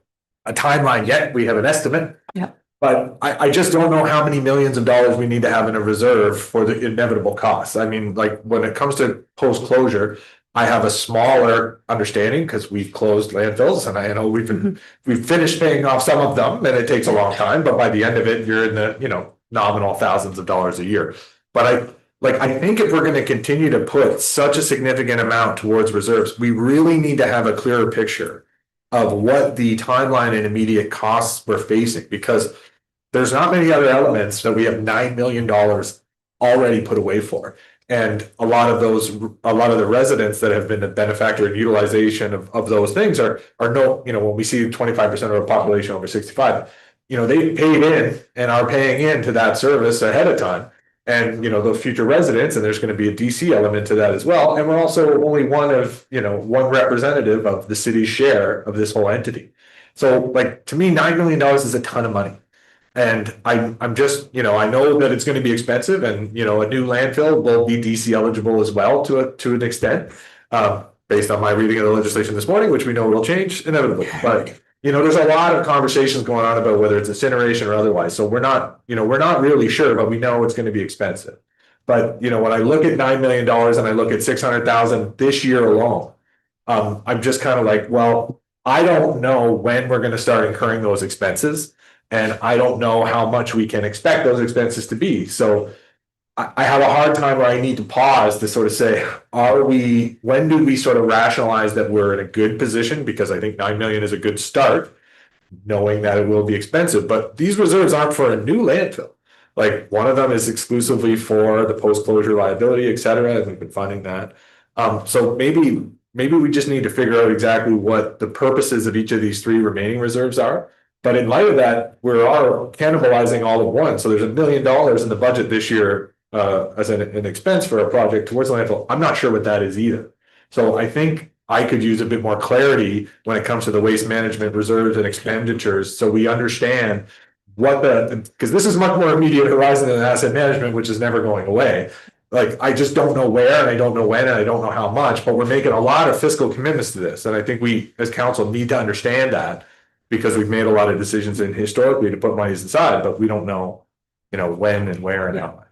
S12: timeline yet. We have an estimate.
S2: Yeah.
S12: But I just don't know how many millions of dollars we need to have in a reserve for the inevitable costs. I mean, when it comes to post-closure, I have a smaller understanding because we've closed landfills and I know we've finished paying off some of them and it takes a long time, but by the end of it, you're in the, nominal thousands of dollars a year. But I think if we're going to continue to put such a significant amount towards reserves, we really need to have a clearer picture of what the timeline and immediate costs we're facing, because there's not many other elements that we have $9 million already put away for. And a lot of the residents that have been the benefactor and utilization of those things are when we see 25% of our population over 65, they paid in and are paying into that service ahead of time. And, those future residents, and there's going to be a DC element to that as well. And we're also only one representative of the city's share of this whole entity. So to me, $9 million is a ton of money. And I'm just, I know that it's going to be expensive and, a new landfill will be DC eligible as well to an extent, based on my reading of the legislation this morning, which we know will change inevitably. But, there's a lot of conversations going on about whether it's incineration or otherwise. So we're not really sure, but we know it's going to be expensive. But, when I look at $9 million and I look at 600,000 this year alone, I'm just kind of well, I don't know when we're going to start incurring those expenses. And I don't know how much we can expect those expenses to be. So I have a hard time where I need to pause to sort of say, when do we sort of rationalize that we're in a good position? Because I think 9 million is a good start, knowing that it will be expensive. But these reserves aren't for a new landfill. One of them is exclusively for the post-closure liability, et cetera, and we've been funding that. So maybe we just need to figure out exactly what the purposes of each of these 3 remaining reserves are. But in light of that, we are cannibalizing all of one. So there's $1 million in the budget this year as an expense for a project towards the landfill. I'm not sure what that is either. So I think I could use a bit more clarity when it comes to the waste management reserves and expenditures, so we understand what because this is much more immediate horizon than asset management, which is never going away. Like, I just don't know where, and I don't know when, and I don't know how much, but we're making a lot of fiscal commitments to this. And I think we, as council, need to understand that, because we've made a lot of decisions in historically to put monies aside, but we don't know, when and where and how much.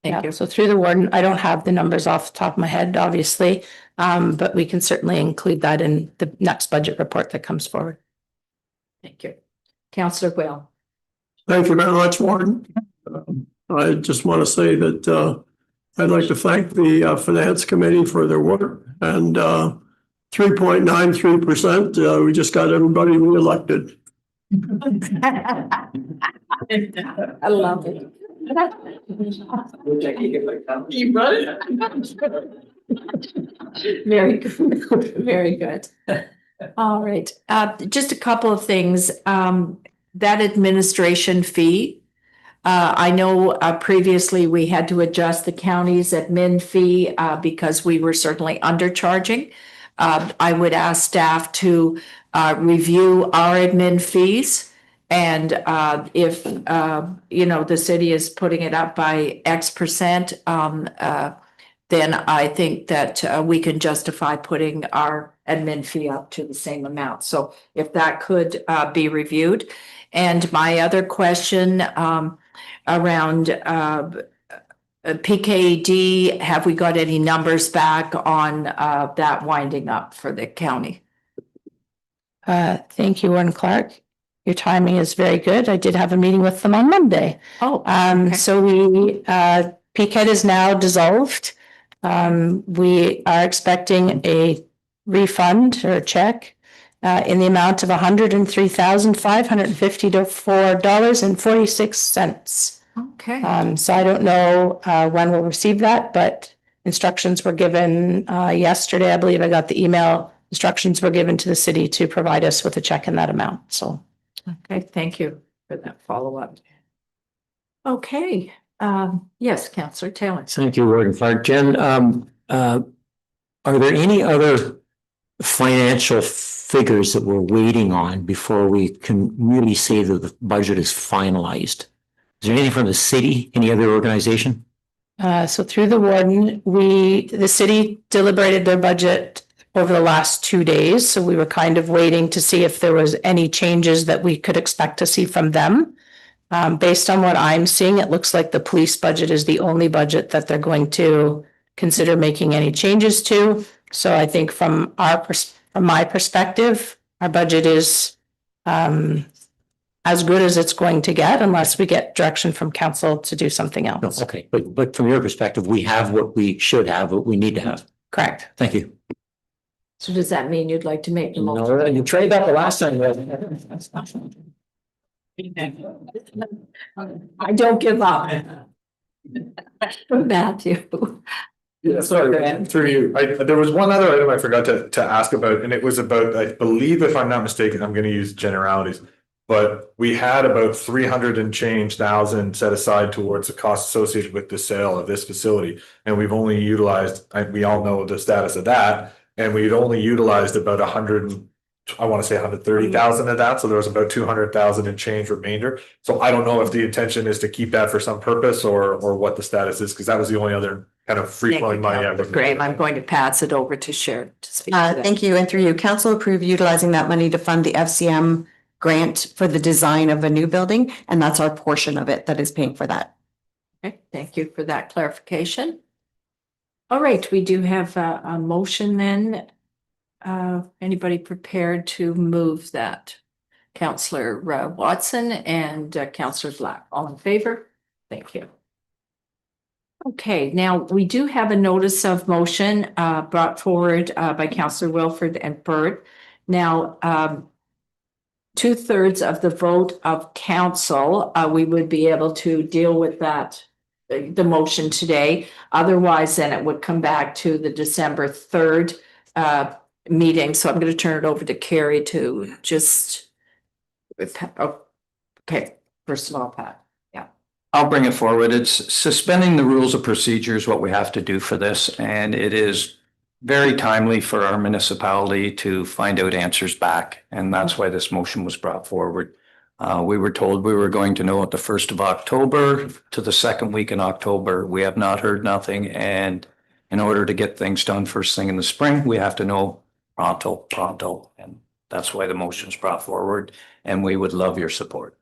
S2: Thank you. So through the warden, I don't have the numbers off the top of my head, obviously, but we can certainly include that in the next budget report that comes forward.
S1: Thank you. Councillor Will.
S8: Thank you very much, Warden. I just want to say that I'd like to thank the Finance Committee for their work, and 3.93%, we just got everybody reelected.
S1: I love it. Very good, very good. All right, just a couple of things. That administration fee, I know previously we had to adjust the county's admin fee because we were certainly undercharging. I would ask staff to review our admin fees. And if, the city is putting it up by X percent, then I think that we can justify putting our admin fee up to the same amount. So if that could be reviewed. And my other question around PKD, have we got any numbers back on that winding up for the county?
S2: Thank you, Warden Clark. Your timing is very good. I did have a meeting with them on Monday.
S1: Oh,
S2: so PCAD is now dissolved. We are expecting a refund or a check in the amount of $103,554.46.
S1: Okay.
S2: So I don't know when we'll receive that, but instructions were given yesterday. I believe I got the email. Instructions were given to the city to provide us with a check in that amount. So.
S1: Okay, thank you for that follow-up. Okay, yes, Councillor Taylor.
S6: Thank you, Warden Clark. Jen, are there any other financial figures that we're waiting on before we can really say that the budget is finalized? Is there anything from the city, any other organization?
S2: So through the warden, the city deliberated their budget over the last 2 days. So we were kind of waiting to see if there was any changes that we could expect to see from them. Based on what I'm seeing, it looks like the police budget is the only budget that they're going to consider making any changes to. So I think from my perspective, our budget is as good as it's going to get unless we get direction from council to do something else.
S6: Okay, but from your perspective, we have what we should have, what we need to have.
S2: Correct.
S6: Thank you.
S1: So does that mean you'd like to make the motion?
S6: No, you tried that the last time.
S1: I don't give up. Matthew.
S12: Yeah, sorry, through you. There was one other item I forgot to ask about, and it was about, I believe, if I'm not mistaken, I'm going to use generalities, but we had about 300 and change thousand set aside towards the cost associated with the sale of this facility, and we've only utilized, we all know the status of that, and we'd only utilized about 130,000 of that, so there was about 200,000 and change remainder. So I don't know if the intention is to keep that for some purpose or what the status is, because that was the only other kind of free flowing money.
S1: Graham, I'm going to pass it over to Sharon to speak to that.
S10: Thank you. And through you, council approved utilizing that money to fund the FCM grant for the design of a new building. And that's our portion of it that is paying for that.
S1: Okay, thank you for that clarification. All right, we do have a motion then. Anybody prepared to move that? Councillor Watson and Councillor Black, all in favor? Thank you. Okay, now we do have a notice of motion brought forward by Councillor Wilford and Burt. Now, 2/3 of the vote of council, we would be able to deal with that, the motion today. Otherwise, then it would come back to the December 3rd meeting. So I'm going to turn it over to Carrie to just Okay, first of all, Pat.
S15: I'll bring it forward. It's suspending the rules of procedure is what we have to do for this, and it is very timely for our municipality to find out answers back, and that's why this motion was brought forward. We were told we were going to know at the 1st of October to the second week in October. We have not heard nothing, and in order to get things done first thing in the spring, we have to know pronto, and that's why the motion's brought forward, and we would love your support.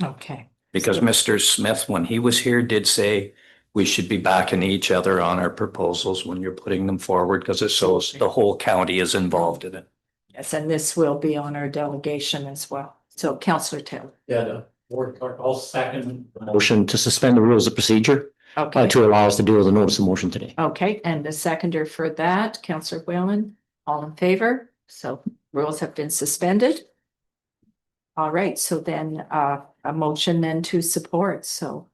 S1: Okay.
S15: Because Mr. Smith, when he was here, did say we should be backing each other on our proposals when you're putting them forward, because it shows the whole county is involved in it.
S1: Yes, and this will be on our delegation as well. So Councillor Taylor.
S6: Yeah, the board clerk, I'll second the motion to suspend the rules of procedure
S1: Okay,
S6: to allow us to deal with the notice of motion today.
S1: okay, and the seconder for that, Councillor Whalen, all in favor? So rules have been suspended. All right, so then a motion then to support, so.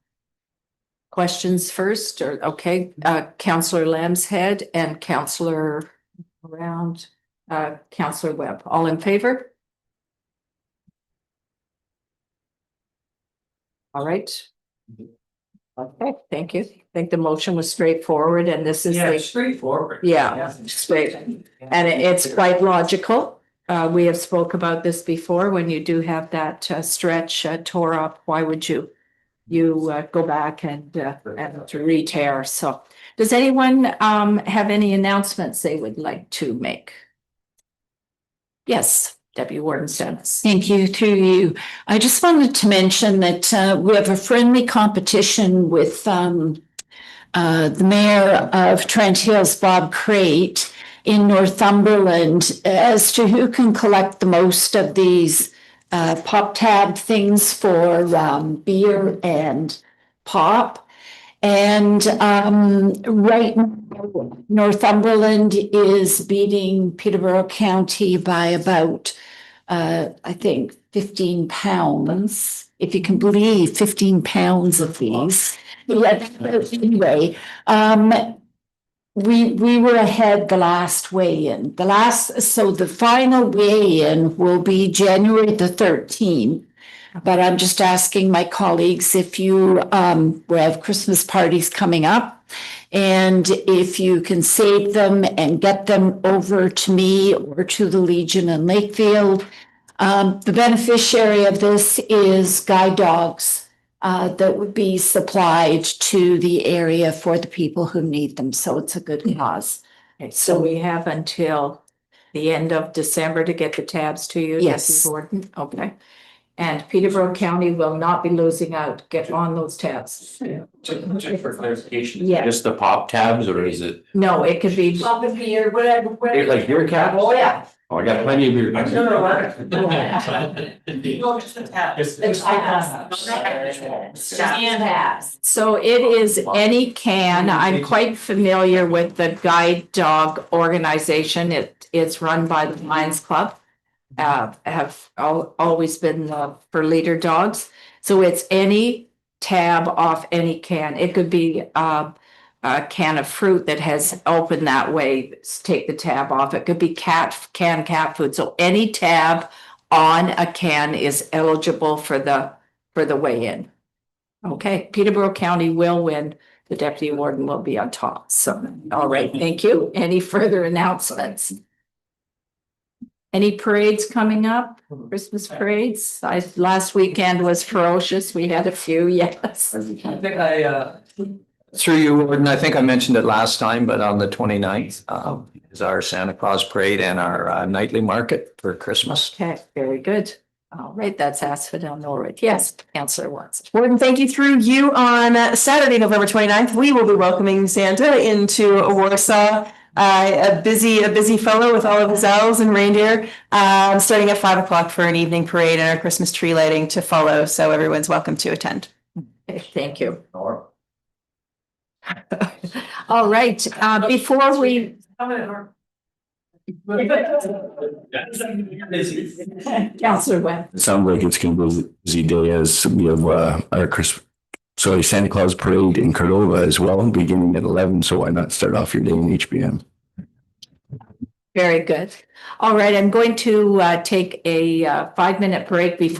S1: Questions first, or, okay, Councillor Lambshead and Councillor around, Councillor Webb, all in favor? All right. Okay, thank you. I think the motion was straightforward and this is like,
S15: Straightforward.
S1: yeah, straight. And it's quite logical. We have spoke about this before, when you do have that stretch tore up, why would you go back and to re-tear? So does anyone have any announcements they would like to make? Yes, Deputy Warden Stennis.
S2: Thank you, through you. I just wanted to mention that we have a friendly competition with the mayor of Trent Hills, Bob Crate, in Northumberland, as to who can collect the most of these pop tab things for beer and pop. And right now, Northumberland is beating Peterborough County by about, I think, 15 pounds, if you can believe 15 pounds of these. Anyway, we were ahead the last weigh-in. So the final weigh-in will be January the 13th. But I'm just asking my colleagues if you we have Christmas parties coming up, and if you can save them and get them over to me or to the Legion in Lakefield. The beneficiary of this is guide dogs that would be supplied to the area for the people who need them. So it's a good cause.
S1: Okay, so we have until the end of December to get the tabs to you.
S2: Yes.
S1: Deputy Warden. Okay. And Peterborough County will not be losing out. Get on those tabs.
S7: Just for clarification,
S1: Yeah.
S7: just the pop tabs, or is it
S1: No, it could be.
S3: Pop of beer, whatever.
S7: like your cat?
S3: Oh, yeah.
S7: Oh, I got plenty of your.
S3: No, just the tab.
S1: So it is any can. I'm quite familiar with the guide dog organization. It's run by the Lions Club. Have always been for leader dogs. So it's any tab off any can. It could be a can of fruit that has opened that way, take the tab off. It could be canned cat food. So any tab on a can is eligible for the weigh-in. Okay, Peterborough County will win. The Deputy Warden will be on top. So, all right, thank you. Any further announcements? Any parades coming up? Christmas parades? Last weekend was ferocious. We had a few, yes.
S15: I think through you, Warden, I think I mentioned it last time, but on the 29th is our Santa Claus parade and our nightly market for Christmas.
S1: Okay, very good. All right, that's Asphodel Norwood. Yes, Councillor Watson.
S14: Warden, thank you, through you. On Saturday, November 29th, we will be welcoming Santa into Warsaw. A busy fellow with all of his elves and reindeer, starting at 5 o'clock for an evening parade and our Christmas tree lighting to follow. So everyone's welcome to attend.
S1: Okay, thank you. All right, before we. Councillor Webb.
S16: It sounds like it's going to be a busy day as we have our Santa Claus parade in Cordova as well, beginning at 11. So why not start off your day in HBM?
S1: Very good. All right, I'm going to take a 5-minute break before